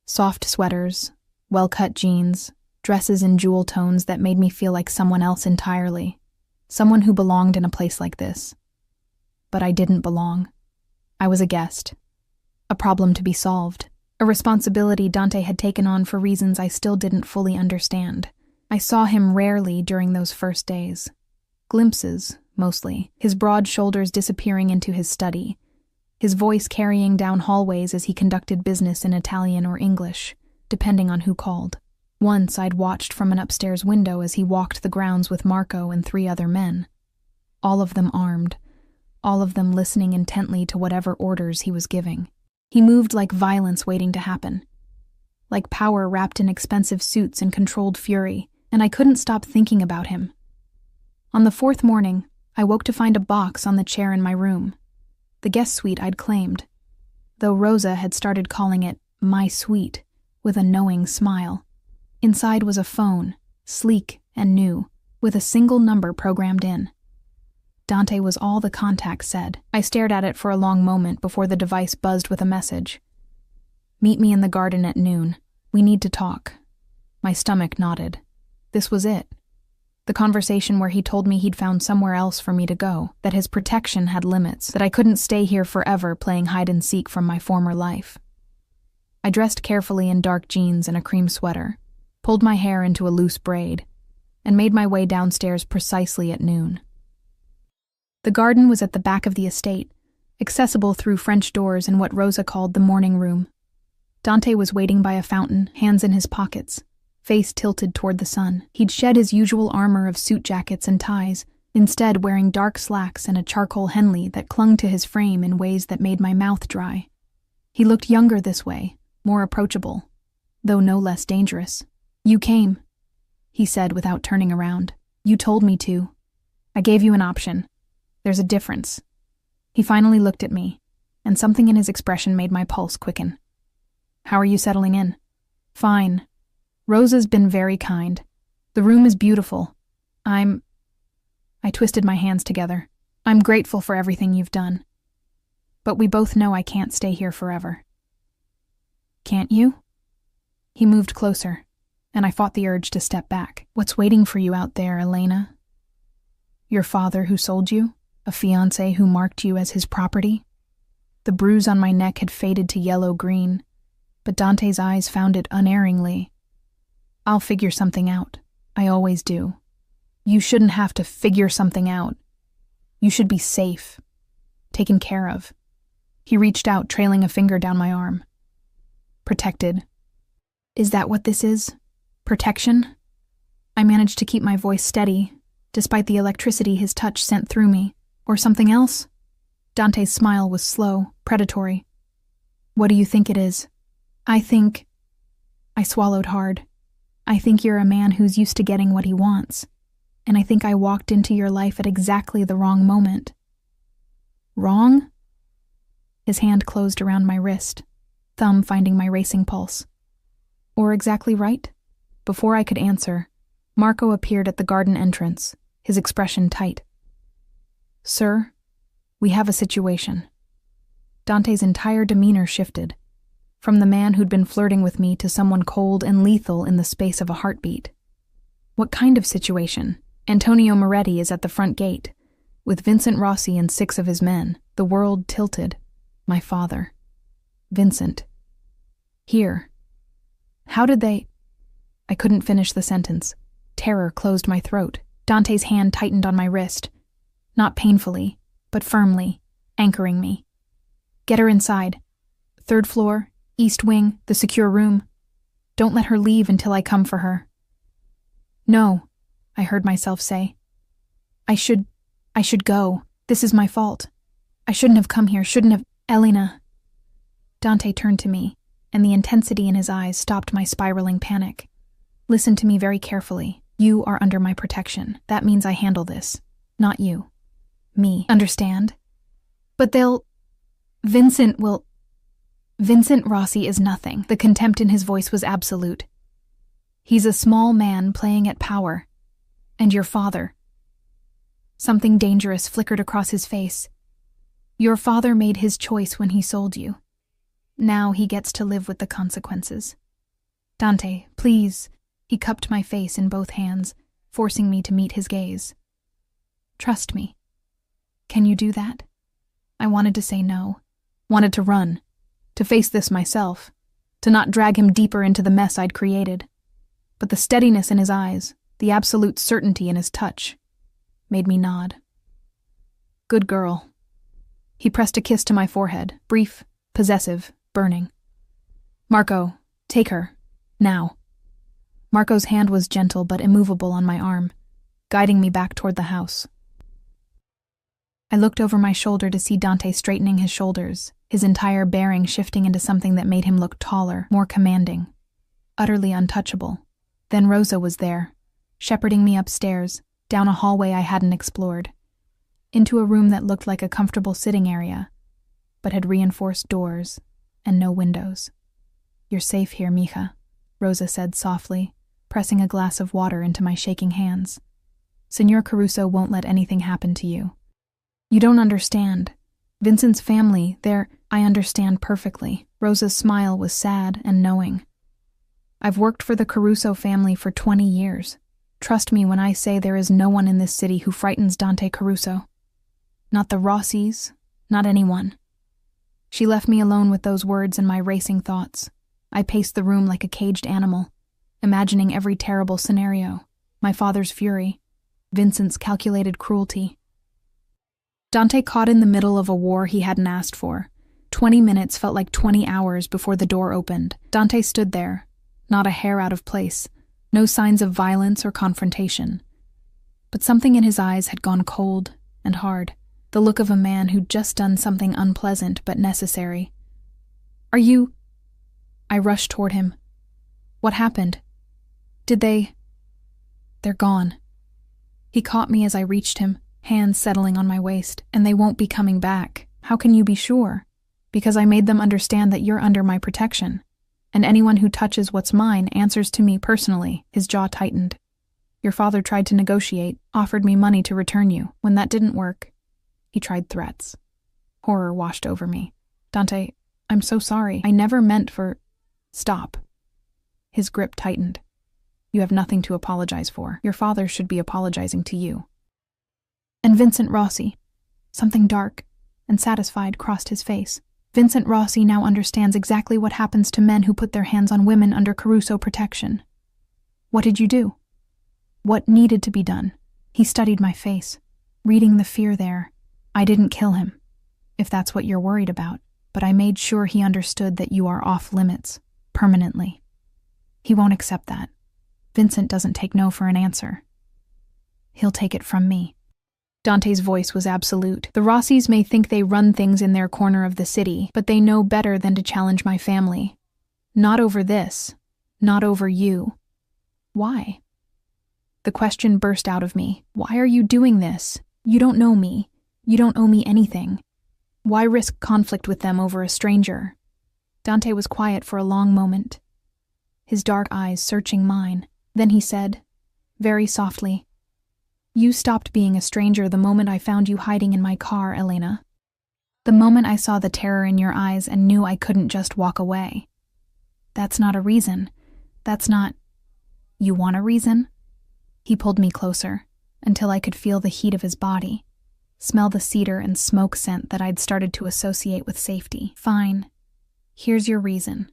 S1: Soft sweaters, well-cut jeans, dresses in jewel tones that made me feel like someone else entirely, someone who belonged in a place like this. But I didn't belong. I was a guest, a problem to be solved, a responsibility Dante had taken on for reasons I still didn't fully understand. I saw him rarely during those first days. Glimpses, mostly, his broad shoulders disappearing into his study, his voice carrying down hallways as he conducted business in Italian or English, depending on who called. Once I'd watched from an upstairs window as he walked the grounds with Marco and 3 other men, all of them armed, all of them listening intently to whatever orders he was giving. He moved like violence waiting to happen, like power wrapped in expensive suits and controlled fury, and I couldn't stop thinking about him. On the 4th morning, I woke to find a box on the chair in my room, the guest suite I'd claimed, though Rosa had started calling it my suite with a knowing smile. Inside was a phone, sleek and new, with a single number programmed in. Dante was all the contact said. I stared at it for a long moment before the device buzzed with a message. "Meet me in the garden at noon. We need to talk." My stomach nodded. This was it. The conversation where he told me he'd found somewhere else for me to go, that his protection had limits, that I couldn't stay here forever playing hide-and-seek from my former life. I dressed carefully in dark jeans and a cream sweater, pulled my hair into a loose braid, and made my way downstairs precisely at noon. The garden was at the back of the estate, accessible through French doors in what Rosa called the morning room. Dante was waiting by a fountain, hands in his pockets, face tilted toward the sun. He'd shed his usual armor of suit jackets and ties, instead wearing dark slacks and a charcoal Henley that clung to his frame in ways that made my mouth dry. He looked younger this way, more approachable, though no less dangerous. "You came," he said without turning around. "You told me to. I gave you an option. There's a difference." He finally looked at me, and something in his expression made my pulse quicken. "How are you settling in?" "Fine. Rosa's been very kind. The room is beautiful. I twisted my hands together. "I'm grateful for everything you've done. But we both know I can't stay here forever." "Can't you?" He moved closer, and I fought the urge to step back. "What's waiting for you out there, Elena? Your father who sold you? A fiancé who marked you as his property?" The bruise on my neck had faded to yellow-green, but Dante's eyes found it unerringly. "I'll figure something out. I always do. You shouldn't have to figure something out. You should be safe, taken care of." He reached out, trailing a finger down my arm. "Protected. Is that what this is? Protection?" I managed to keep my voice steady, despite the electricity his touch sent through me. "Or something else?" Dante's smile was slow, predatory. "What do you think it is?" I swallowed hard. "I think you're a man who's used to getting what he wants, and I think I walked into your life at exactly the wrong moment." "Wrong?" His hand closed around my wrist, thumb finding my racing pulse. "Or exactly right?" Before I could answer, Marco appeared at the garden entrance, his expression tight. "Sir, we have a situation." Dante's entire demeanor shifted, from the man who'd been flirting with me to someone cold and lethal in the space of a heartbeat. "What kind of situation?" Antonio Moretti is at the front gate, with Vincent Rossi and 6 of his men, the world tilted. My father. Vincent. Here. How did they... I couldn't finish the sentence. Terror closed my throat. Dante's hand tightened on my wrist. Not painfully, but firmly, anchoring me. Get her inside. 3rd floor, east wing, the secure room. Don't let her leave until I come for her. No, I heard myself say. I should go. This is my fault. I shouldn't have come here, shouldn't have. Elena. Dante turned to me, and the intensity in his eyes stopped my spiraling panic. Listen to me very carefully. You are under my protection. That means I handle this. Not you. Me. Understand? But Vincent Rossi is nothing. The contempt in his voice was absolute. He's a small man playing at power. And your father. Something dangerous flickered across his face. Your father made his choice when he sold you. Now he gets to live with the consequences. Dante, please. He cupped my face in both hands, forcing me to meet his gaze. Trust me. Can you do that? I wanted to say no. Wanted to run. To face this myself. To not drag him deeper into the mess I'd created. But the steadiness in his eyes, the absolute certainty in his touch, made me nod. Good girl. He pressed a kiss to my forehead, brief, possessive, burning. Marco, take her. Now. Marco's hand was gentle but immovable on my arm, guiding me back toward the house. I looked over my shoulder to see Dante straightening his shoulders, his entire bearing shifting into something that made him look taller, more commanding, utterly untouchable. Then Rosa was there, shepherding me upstairs, down a hallway I hadn't explored, into a room that looked like a comfortable sitting area, but had reinforced doors and no windows. You're safe here, mija, Rosa said softly, pressing a glass of water into my shaking hands. Senor Caruso won't let anything happen to you. You don't understand. Vincent's family, I understand perfectly. Rosa's smile was sad and knowing. I've worked for the Caruso family for 20 years. Trust me when I say there is no one in this city who frightens Dante Caruso. Not the Rossis, not anyone. She left me alone with those words and my racing thoughts. I paced the room like a caged animal, imagining every terrible scenario. My father's fury, Vincent's calculated cruelty. Dante caught in the middle of a war he hadn't asked for. 20 minutes felt like 20 hours before the door opened. Dante stood there, not a hair out of place, no signs of violence or confrontation. But something in his eyes had gone cold and hard, the look of a man who'd just done something unpleasant but necessary. Are you... I rushed toward him. What happened? Did they... They're gone. He caught me as I reached him, hands settling on my waist, and they won't be coming back. How can you be sure? Because I made them understand that you're under my protection, and anyone who touches what's mine answers to me personally. His jaw tightened. Your father tried to negotiate, offered me money to return you. When that didn't work, he tried threats. Horror washed over me. Dante, I'm so sorry. I never meant for... Stop. His grip tightened. You have nothing to apologize for. Your father should be apologizing to you. And Vincent Rossi. Something dark and satisfied crossed his face. Vincent Rossi now understands exactly what happens to men who put their hands on women under Caruso protection. What did you do? What needed to be done? He studied my face, reading the fear there. I didn't kill him, if that's what you're worried about, but I made sure he understood that you are off limits, permanently. He won't accept that. Vincent doesn't take no for an answer. He'll take it from me. Dante's voice was absolute. The Rossis may think they run things in their corner of the city, but they know better than to challenge my family. Not over this. Not over you. Why? The question burst out of me. Why are you doing this? You don't know me. You don't owe me anything. Why risk conflict with them over a stranger? Dante was quiet for a long moment, his dark eyes searching mine. Then he said, very softly, You stopped being a stranger the moment I found you hiding in my car, Elena. The moment I saw the terror in your eyes and knew I couldn't just walk away. That's not a reason. That's not... You want a reason? He pulled me closer, until I could feel the heat of his body, smell the cedar and smoke scent that I'd started to associate with safety. Fine. Here's your reason.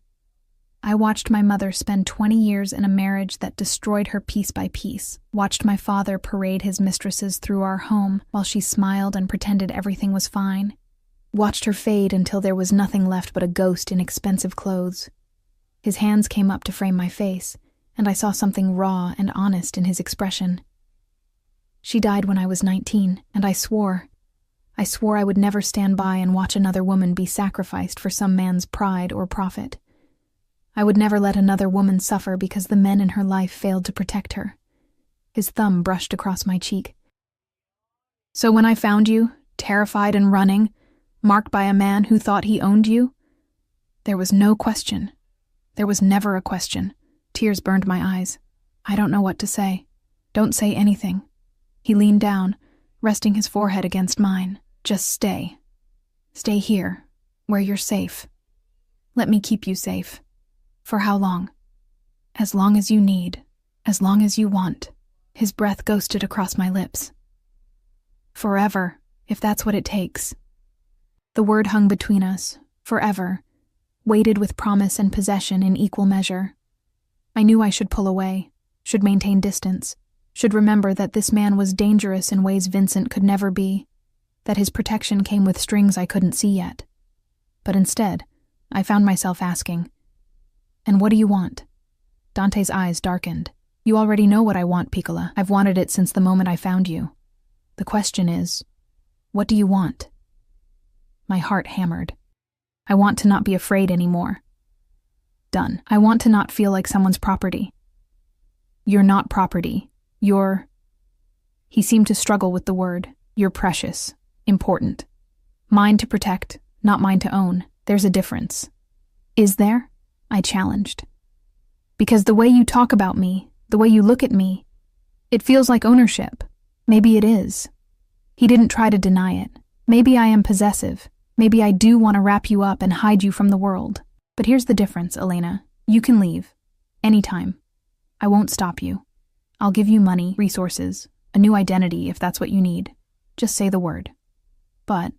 S1: I watched my mother spend 20 years in a marriage that destroyed her piece by piece, watched my father parade his mistresses through our home while she smiled and pretended everything was fine, watched her fade until there was nothing left but a ghost in expensive clothes. His hands came up to frame my face, and I saw something raw and honest in his expression. She died when I was 19, and I swore I would never stand by and watch another woman be sacrificed for some man's pride or profit. I would never let another woman suffer because the men in her life failed to protect her. His thumb brushed across my cheek. So when I found you, terrified and running, marked by a man who thought he owned you, there was no question. There was never a question. Tears burned my eyes. I don't know what to say. Don't say anything. He leaned down, resting his forehead against mine. Just stay. Stay here, where you're safe. Let me keep you safe. For how long? As long as you need, as long as you want. His breath ghosted across my lips. Forever, if that's what it takes. The word hung between us, forever, weighted with promise and possession in equal measure. I knew I should pull away, should maintain distance, should remember that this man was dangerous in ways Vincent could never be, that his protection came with strings I couldn't see yet. But instead, I found myself asking, "And what do you want?" Dante's eyes darkened. "You already know what I want, Piccola. I've wanted it since the moment I found you. The question is, what do you want?" My heart hammered. I want to not be afraid anymore. Done. I want to not feel like someone's property. You're not property. You're... He seemed to struggle with the word. You're precious. Important. Mine to protect, not mine to own. There's a difference. Is there? I challenged. Because the way you talk about me, the way you look at me, it feels like ownership. Maybe it is. He didn't try to deny it. Maybe I am possessive. Maybe I do want to wrap you up and hide you from the world. But here's the difference, Elena. You can leave. Anytime. I won't stop you. I'll give you money, resources, a new identity if that's what you need. Just say the word. But...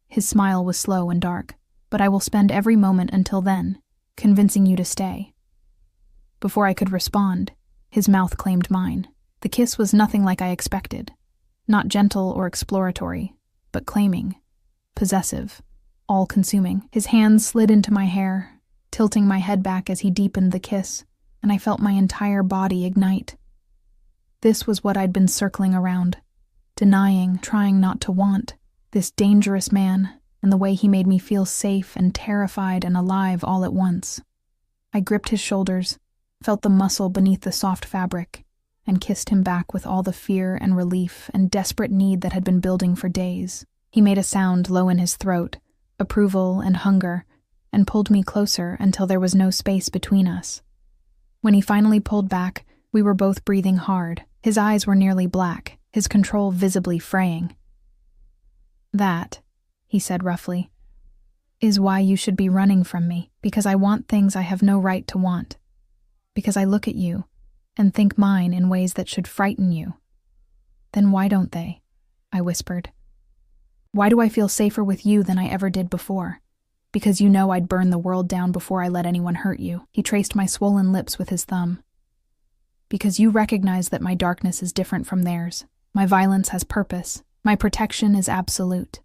S1: His smile was slow and dark. But I will spend every moment until then, convincing you to stay. Before I could respond, his mouth claimed mine. The kiss was nothing like I expected. Not gentle or exploratory, but claiming, possessive, all-consuming. His hands slid into my hair, tilting my head back as he deepened the kiss, and I felt my entire body ignite. This was what I'd been circling around, denying, trying not to want, this dangerous man, and the way he made me feel safe and terrified and alive all at once. I gripped his shoulders, felt the muscle beneath the soft fabric, and kissed him back with all the fear and relief and desperate need that had been building for days. He made a sound low in his throat, approval and hunger, and pulled me closer until there was no space between us. When he finally pulled back, we were both breathing hard. His eyes were nearly black, his control visibly fraying. "That," he said roughly, "is why you should be running from me, because I want things I have no right to want. Because I look at you and think mine in ways that should frighten you." "Then why don't they?" I whispered. "Why do I feel safer with you than I ever did before? Because you know I'd burn the world down before I let anyone hurt you." He traced my swollen lips with his thumb. "Because you recognize that my darkness is different from theirs. My violence has purpose. My protection is absolute."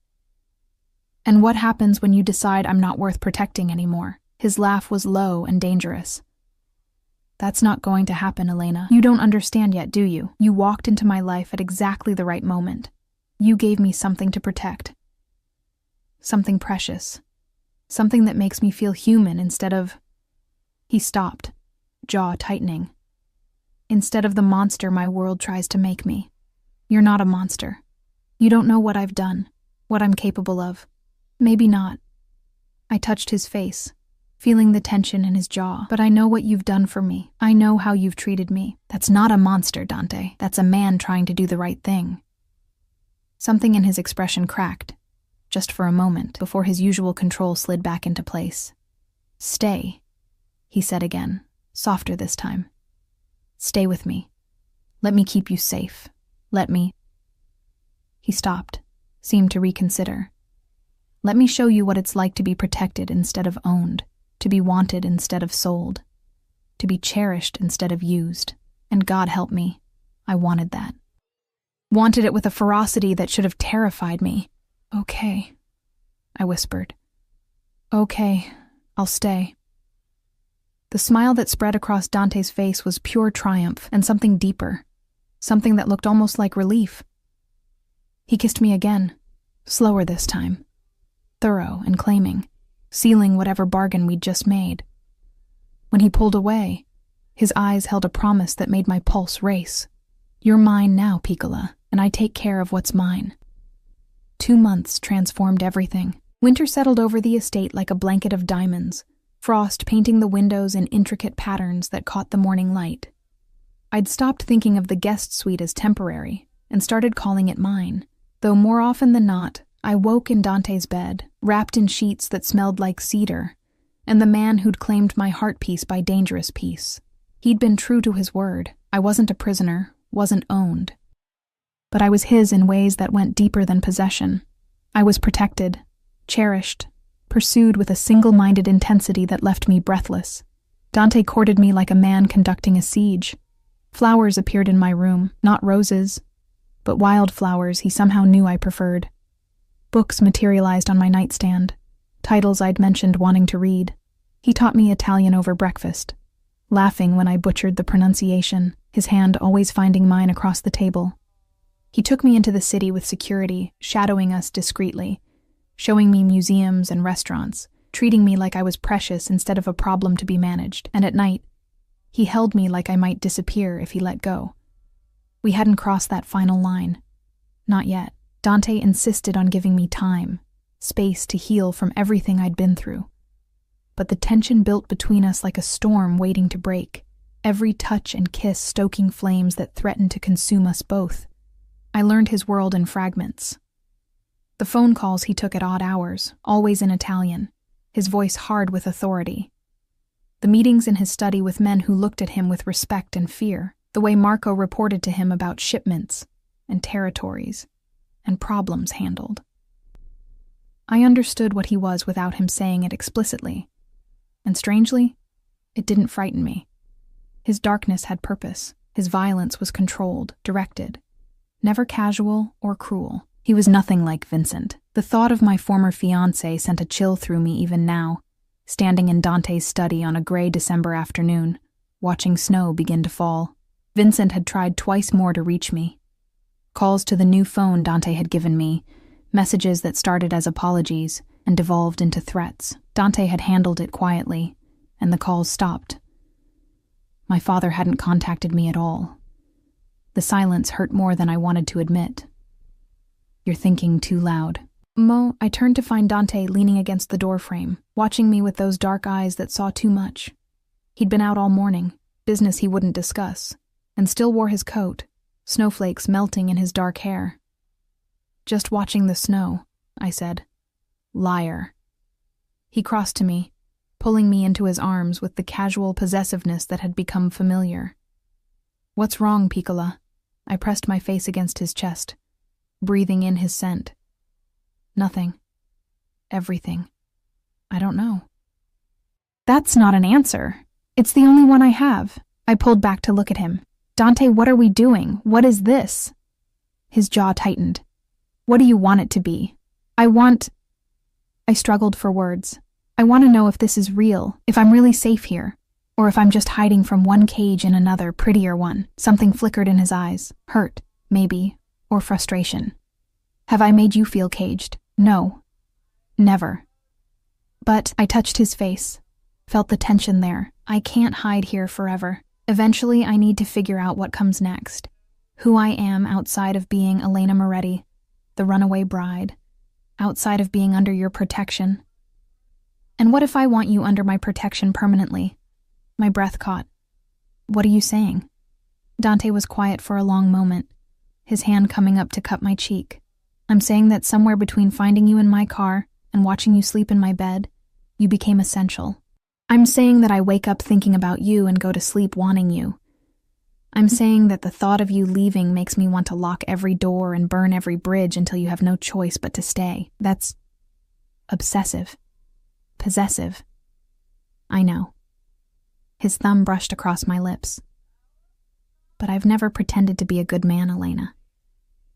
S1: "And what happens when you decide I'm not worth protecting anymore?" His laugh was low and dangerous. "That's not going to happen, Elena. You don't understand yet, do you? You walked into my life at exactly the right moment. You gave me something to protect. Something precious. Something that makes me feel human instead of..." He stopped, jaw tightening. "Instead of the monster my world tries to make me. You're not a monster. You don't know what I've done, what I'm capable of. Maybe not." I touched his face, feeling the tension in his jaw. "But I know what you've done for me. I know how you've treated me. That's not a monster, Dante. That's a man trying to do the right thing." Something in his expression cracked, just for a moment, before his usual control slid back into place. "Stay," he said again, softer this time. "Stay with me. Let me keep you safe. Let me..." He stopped, seemed to reconsider. "Let me show you what it's like to be protected instead of owned." to be wanted instead of sold, to be cherished instead of used. And God help me, I wanted that. Wanted it with a ferocity that should have terrified me. "Okay," I whispered. "Okay, I'll stay." The smile that spread across Dante's face was pure triumph and something deeper, something that looked almost like relief. He kissed me again, slower this time, thorough and claiming, sealing whatever bargain we'd just made. When he pulled away, his eyes held a promise that made my pulse race. "You're mine now, Piccola, and I take care of what's mine." 2 months transformed everything. Winter settled over the estate like a blanket of diamonds, frost painting the windows in intricate patterns that caught the morning light. I'd stopped thinking of the guest suite as temporary and started calling it mine, though more often than not, I woke in Dante's bed, wrapped in sheets that smelled like cedar, and the man who'd claimed my heart piece by dangerous piece. He'd been true to his word. I wasn't a prisoner, wasn't owned. But I was his in ways that went deeper than possession. I was protected, cherished, pursued with a single-minded intensity that left me breathless. Dante courted me like a man conducting a siege. Flowers appeared in my room, not roses, but wildflowers he somehow knew I preferred. Books materialized on my nightstand, titles I'd mentioned wanting to read. He taught me Italian over breakfast, laughing when I butchered the pronunciation, his hand always finding mine across the table. He took me into the city with security, shadowing us discreetly, showing me museums and restaurants, treating me like I was precious instead of a problem to be managed, and at night, he held me like I might disappear if he let go. We hadn't crossed that final line. Not yet. Dante insisted on giving me time, space to heal from everything I'd been through. But the tension built between us like a storm waiting to break, every touch and kiss stoking flames that threatened to consume us both. I learned his world in fragments. The phone calls he took at odd hours, always in Italian, his voice hard with authority. The meetings in his study with men who looked at him with respect and fear, the way Marco reported to him about shipments and territories and problems handled. I understood what he was without him saying it explicitly, and strangely, it didn't frighten me. His darkness had purpose, his violence was controlled, directed, never casual or cruel. He was nothing like Vincent. The thought of my former fiancé sent a chill through me even now, standing in Dante's study on a gray December afternoon, watching snow begin to fall. Vincent had tried twice more to reach me. Calls to the new phone Dante had given me, messages that started as apologies and devolved into threats. Dante had handled it quietly, and the calls stopped. My father hadn't contacted me at all. The silence hurt more than I wanted to admit. "You're thinking too loud." Mo, I turned to find Dante leaning against the doorframe, watching me with those dark eyes that saw too much. He'd been out all morning, business he wouldn't discuss, and still wore his coat, snowflakes melting in his dark hair. "Just watching the snow," I said. "Liar." He crossed to me, pulling me into his arms with the casual possessiveness that had become familiar. "What's wrong, Piccola?" I pressed my face against his chest, breathing in his scent. "Nothing. Everything. I don't know." "That's not an answer. It's the only one I have." I pulled back to look at him. "Dante, what are we doing? What is this?" His jaw tightened. "What do you want it to be?" I struggled for words. "I want to know if this is real, if I'm really safe here, or if I'm just hiding from one cage in another, prettier one." Something flickered in his eyes. Hurt, maybe, or frustration. "Have I made you feel caged?" "No. Never." But I touched his face, felt the tension there. I can't hide here forever. Eventually, I need to figure out what comes next. Who I am outside of being Elena Moretti, the runaway bride, outside of being under your protection. And what if I want you under my protection permanently? My breath caught. "What are you saying?" Dante was quiet for a long moment, his hand coming up to cup my cheek. "I'm saying that somewhere between finding you in my car and watching you sleep in my bed, you became essential. I'm saying that I wake up thinking about you and go to sleep wanting you. I'm saying that the thought of you leaving makes me want to lock every door and burn every bridge until you have no choice but to stay. That's obsessive. Possessive. I know. His thumb brushed across my lips. But I've never pretended to be a good man, Elena.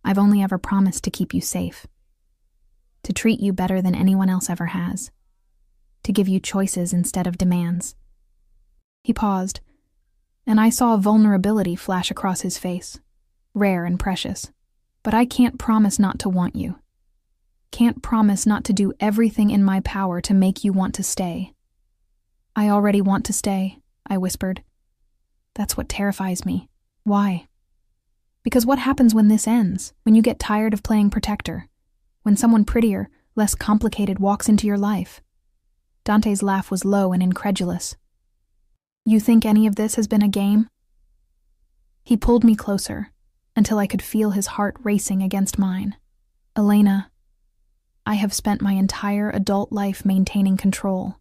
S1: I've only ever promised to keep you safe. To treat you better than anyone else ever has. To give you choices instead of demands. He paused, and I saw a vulnerability flash across his face, rare and precious. But I can't promise not to want you. Can't promise not to do everything in my power to make you want to stay. I already want to stay, I whispered. That's what terrifies me. Why? Because what happens when this ends? When you get tired of playing protector? When someone prettier, less complicated walks into your life? Dante's laugh was low and incredulous. You think any of this has been a game? He pulled me closer, until I could feel his heart racing against mine. Elena, I have spent my entire adult life maintaining control,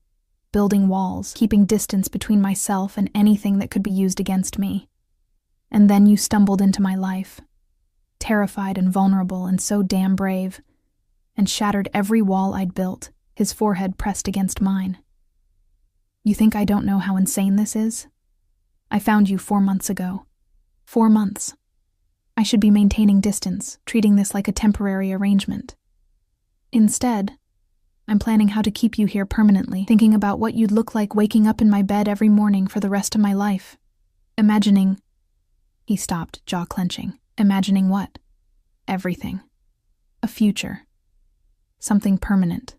S1: building walls, keeping distance between myself and anything that could be used against me. And then you stumbled into my life, terrified and vulnerable and so damn brave, and shattered every wall I'd built, his forehead pressed against mine. You think I don't know how insane this is? I found you 4 months ago. 4 months. I should be maintaining distance, treating this like a temporary arrangement. Instead, I'm planning how to keep you here permanently, thinking about what you'd look like waking up in my bed every morning for the rest of my life. Imagining... He stopped, jaw clenching. Imagining what? Everything. A future. Something permanent.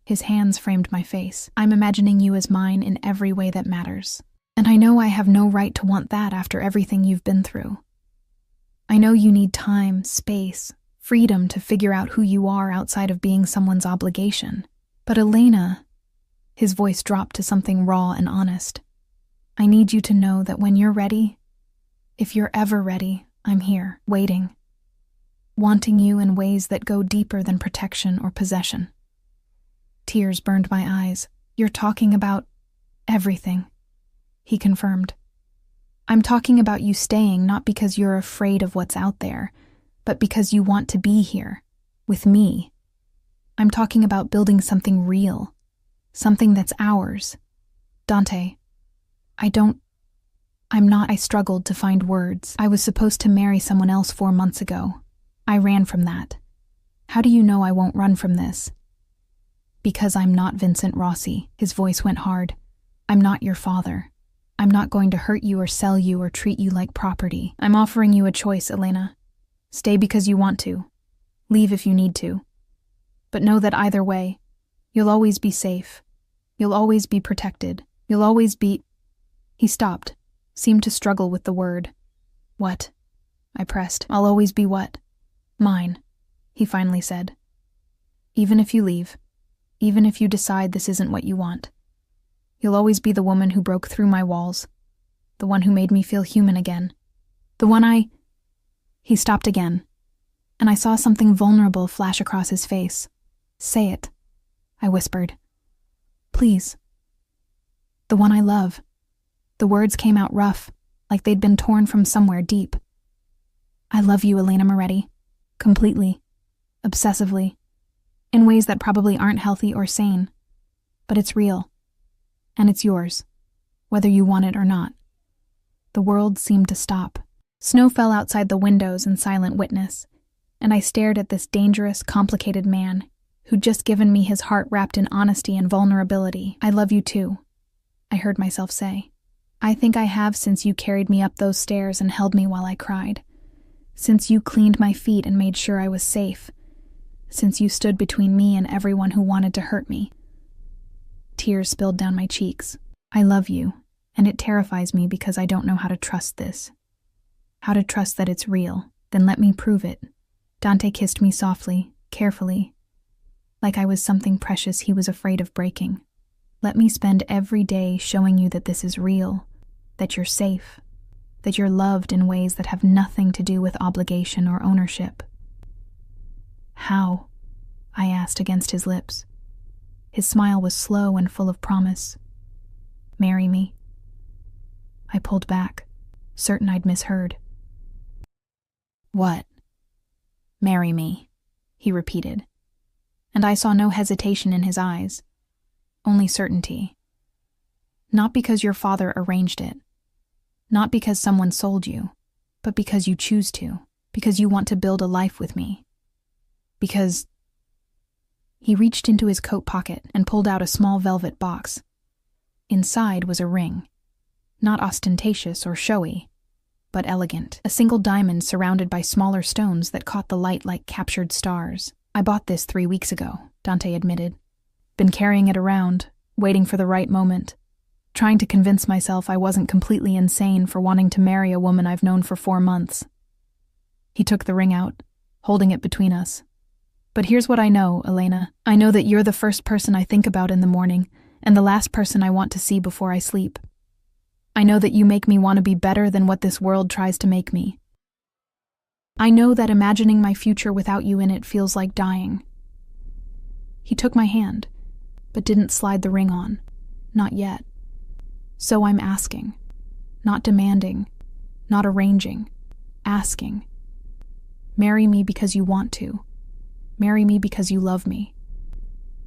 S1: His hands framed my face. I'm imagining you as mine in every way that matters. And I know I have no right to want that after everything you've been through. I know you need time, space, freedom to figure out who you are outside of being someone's obligation. But Elena, his voice dropped to something raw and honest. I need you to know that when you're ready, if you're ever ready, I'm here, waiting. Wanting you in ways that go deeper than protection or possession. Tears burned my eyes. You're talking about everything, he confirmed. I'm talking about you staying not because you're afraid of what's out there, but because you want to be here, with me. I'm talking about building something real, something that's ours. Dante, I struggled to find words. I was supposed to marry someone else 4 months ago. I ran from that. How do you know I won't run from this? Because I'm not Vincent Rossi. His voice went hard. I'm not your father. I'm not going to hurt you or sell you or treat you like property. I'm offering you a choice, Elena. Stay because you want to. Leave if you need to. But know that either way, you'll always be safe. You'll always be protected. You'll always be... He stopped, seemed to struggle with the word. What? I pressed. I'll always be what? Mine, he finally said. Even if you leave, even if you decide this isn't what you want, you'll always be the woman who broke through my walls, the one who made me feel human again, the one He stopped again, and I saw something vulnerable flash across his face. Say it, I whispered. Please. The one I love. The words came out rough, like they'd been torn from somewhere deep. I love you, Elena Moretti. Completely. Obsessively. In ways that probably aren't healthy or sane. But it's real. And it's yours, whether you want it or not. The world seemed to stop. Snow fell outside the windows in silent witness, and I stared at this dangerous, complicated man who'd just given me his heart wrapped in honesty and vulnerability. I love you too, I heard myself say. I think I have since you carried me up those stairs and held me while I cried. Since you cleaned my feet and made sure I was safe. Since you stood between me and everyone who wanted to hurt me. Tears spilled down my cheeks. I love you, and it terrifies me because I don't know how to trust this. How to trust that it's real. Then let me prove it. Dante kissed me softly, carefully, like I was something precious he was afraid of breaking. Let me spend every day showing you that this is real, that you're safe, that you're loved in ways that have nothing to do with obligation or ownership. How? I asked against his lips. His smile was slow and full of promise. Marry me. I pulled back, certain I'd misheard. What? Marry me, he repeated, and I saw no hesitation in his eyes, only certainty. Not because your father arranged it. Not because someone sold you, but because you choose to. Because you want to build a life with me. Because... He reached into his coat pocket and pulled out a small velvet box. Inside was a ring. Not ostentatious or showy, but elegant. A single diamond surrounded by smaller stones that caught the light like captured stars. I bought this 3 weeks ago, Dante admitted. Been carrying it around, waiting for the right moment. Trying to convince myself I wasn't completely insane for wanting to marry a woman I've known for 4 months. He took the ring out, holding it between us. But here's what I know, Elena. I know that you're the first person I think about in the morning, and the last person I want to see before I sleep. I know that you make me want to be better than what this world tries to make me. I know that imagining my future without you in it feels like dying. He took my hand, but didn't slide the ring on. Not yet. So I'm asking. Not demanding. Not arranging. Asking. Marry me because you want to. Marry me because you love me.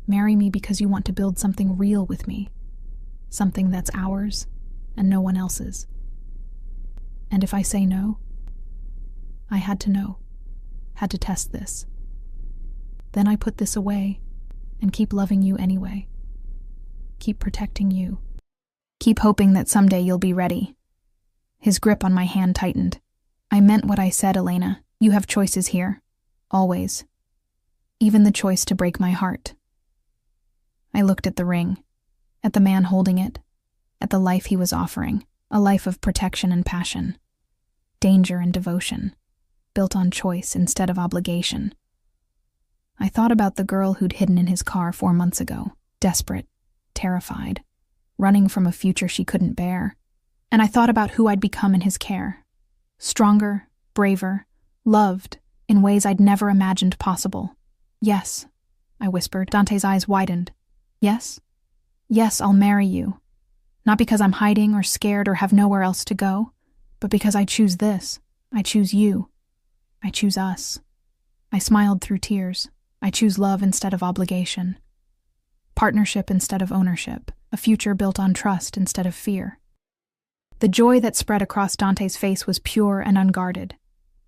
S1: Marry me because you want to build something real with me. Something that's ours and no one else's. And if I say no, I had to know. Had to test this. Then I put this away and keep loving you anyway. Keep protecting you. Keep hoping that someday you'll be ready. His grip on my hand tightened. I meant what I said, Elena. You have choices here. Always. Even the choice to break my heart. I looked at the ring, at the man holding it, at the life he was offering, a life of protection and passion, danger and devotion, built on choice instead of obligation. I thought about the girl who'd hidden in his car 4 months ago, desperate, terrified, running from a future she couldn't bear. And I thought about who I'd become in his care. Stronger, braver, loved in ways I'd never imagined possible. Yes, I whispered. Dante's eyes widened. Yes? Yes, I'll marry you. Not because I'm hiding or scared or have nowhere else to go, but because I choose this. I choose you. I choose us. I smiled through tears. I choose love instead of obligation. Partnership instead of ownership. A future built on trust instead of fear. The joy that spread across Dante's face was pure and unguarded.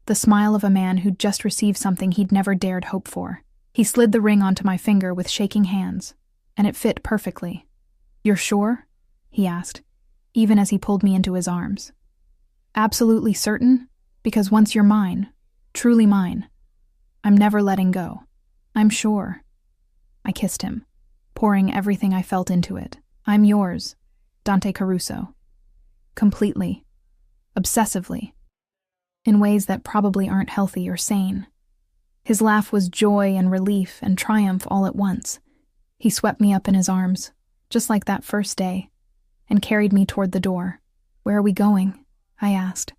S1: The smile of a man who'd just received something he'd never dared hope for. He slid the ring onto my finger with shaking hands, and it fit perfectly. You're sure? He asked, even as he pulled me into his arms. Absolutely certain, because once you're mine, truly mine, I'm never letting go. I'm sure. I kissed him, pouring everything I felt into it. I'm yours, Dante Caruso. Completely. Obsessively. In ways that probably aren't healthy or sane. His laugh was joy and relief and triumph all at once. He swept me up in his arms, just like that first day, and carried me toward the door. Where are we going? I asked.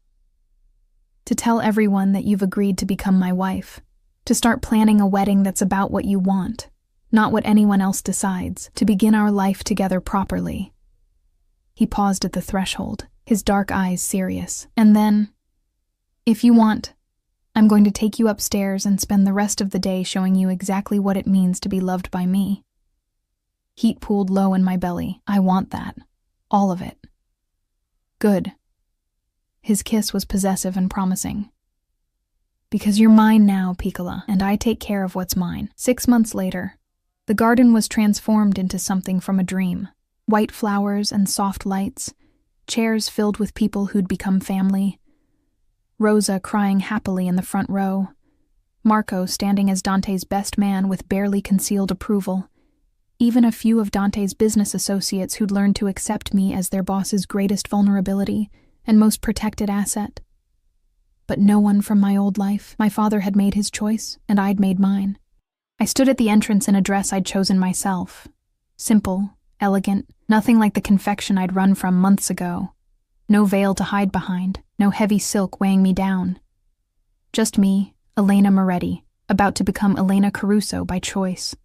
S1: To tell everyone that you've agreed to become my wife. To start planning a wedding that's about what you want, not what anyone else decides. To begin our life together properly. He paused at the threshold, his dark eyes serious. And then, if you want, I'm going to take you upstairs and spend the rest of the day showing you exactly what it means to be loved by me. Heat pooled low in my belly. I want that. All of it. Good. His kiss was possessive and promising. Because you're mine now, Piccola, and I take care of what's mine. 6 months later, the garden was transformed into something from a dream. White flowers and soft lights, chairs filled with people who'd become family, Rosa crying happily in the front row, Marco standing as Dante's best man with barely concealed approval, even a few of Dante's business associates who'd learned to accept me as their boss's greatest vulnerability and most protected asset. But no one from my old life. My father had made his choice, and I'd made mine. I stood at the entrance in a dress I'd chosen myself. Simple, elegant, nothing like the confection I'd run from months ago. No veil to hide behind, no heavy silk weighing me down. Just me, Elena Moretti, about to become Elena Caruso by choice.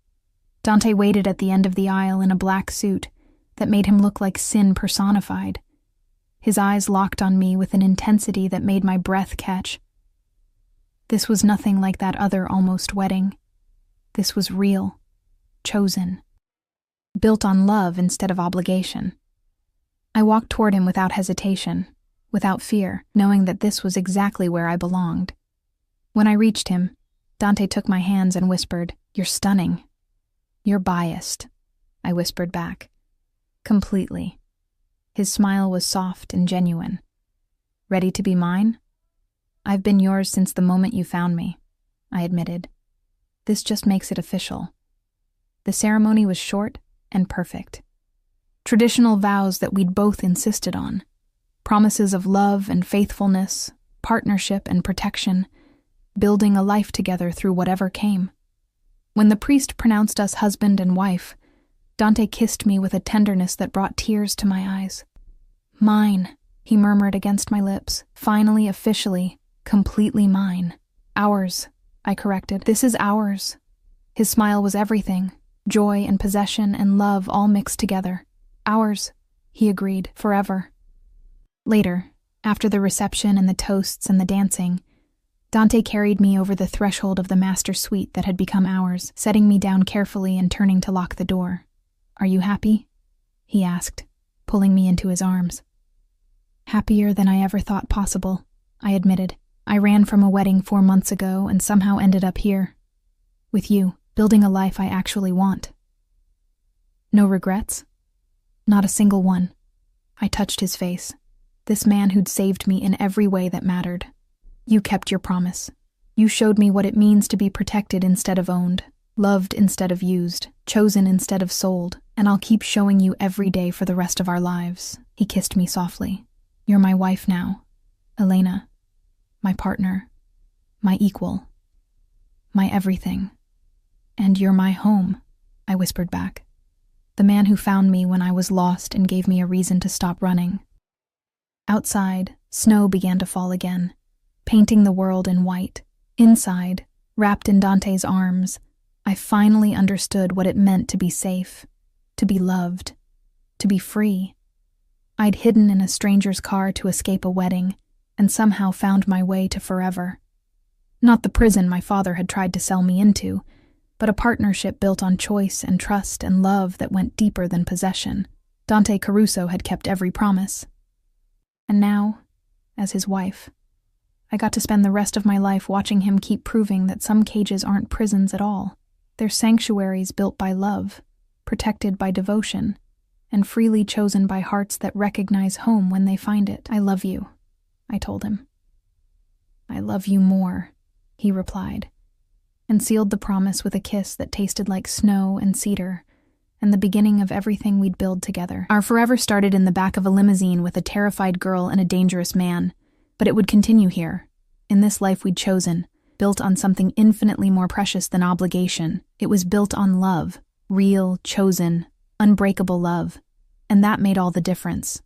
S1: Dante waited at the end of the aisle in a black suit that made him look like sin personified. His eyes locked on me with an intensity that made my breath catch. This was nothing like that other almost wedding. This was real, chosen, built on love instead of obligation. I walked toward him without hesitation, without fear, knowing that this was exactly where I belonged. When I reached him, Dante took my hands and whispered, "You're stunning." "You're biased," I whispered back. "Completely." His smile was soft and genuine. "Ready to be mine?" "I've been yours since the moment you found me," I admitted. "This just makes it official." The ceremony was short and perfect. Traditional vows that we'd both insisted on. Promises of love and faithfulness, partnership and protection, building a life together through whatever came. When the priest pronounced us husband and wife, Dante kissed me with a tenderness that brought tears to my eyes. "Mine," he murmured against my lips, "finally, officially, completely mine." "Ours," I corrected. "This is ours." His smile was everything, joy and possession and love all mixed together. "Ours," he agreed, "forever." Later, after the reception and the toasts and the dancing, Dante carried me over the threshold of the master suite that had become ours, setting me down carefully and turning to lock the door. "Are you happy?" he asked, pulling me into his arms. "Happier than I ever thought possible," I admitted. "I ran from a wedding 4 months ago and somehow ended up here. With you, building a life I actually want." "No regrets?" "Not a single one." I touched his face. This man who'd saved me in every way that mattered. "You kept your promise. You showed me what it means to be protected instead of owned, loved instead of used, chosen instead of sold, and I'll keep showing you every day for the rest of our lives." He kissed me softly. "You're my wife now, Elena. My partner. My equal. My everything. And you're my home," I whispered back. "The man who found me when I was lost and gave me a reason to stop running." Outside, snow began to fall again, painting the world in white. Inside, wrapped in Dante's arms, I finally understood what it meant to be safe, to be loved, to be free. I'd hidden in a stranger's car to escape a wedding, and somehow found my way to forever. Not the prison my father had tried to sell me into, but a partnership built on choice and trust and love that went deeper than possession. Dante Caruso had kept every promise. And now, as his wife, I got to spend the rest of my life watching him keep proving that some cages aren't prisons at all. They're sanctuaries built by love, protected by devotion, and freely chosen by hearts that recognize home when they find it. "I love you," I told him. "I love you more," he replied, and sealed the promise with a kiss that tasted like snow and cedar, and the beginning of everything we'd build together. Our forever started in the back of a limousine with a terrified girl and a dangerous man, but it would continue here, in this life we'd chosen, built on something infinitely more precious than obligation. It was built on love, real, chosen, unbreakable love, and that made all the difference.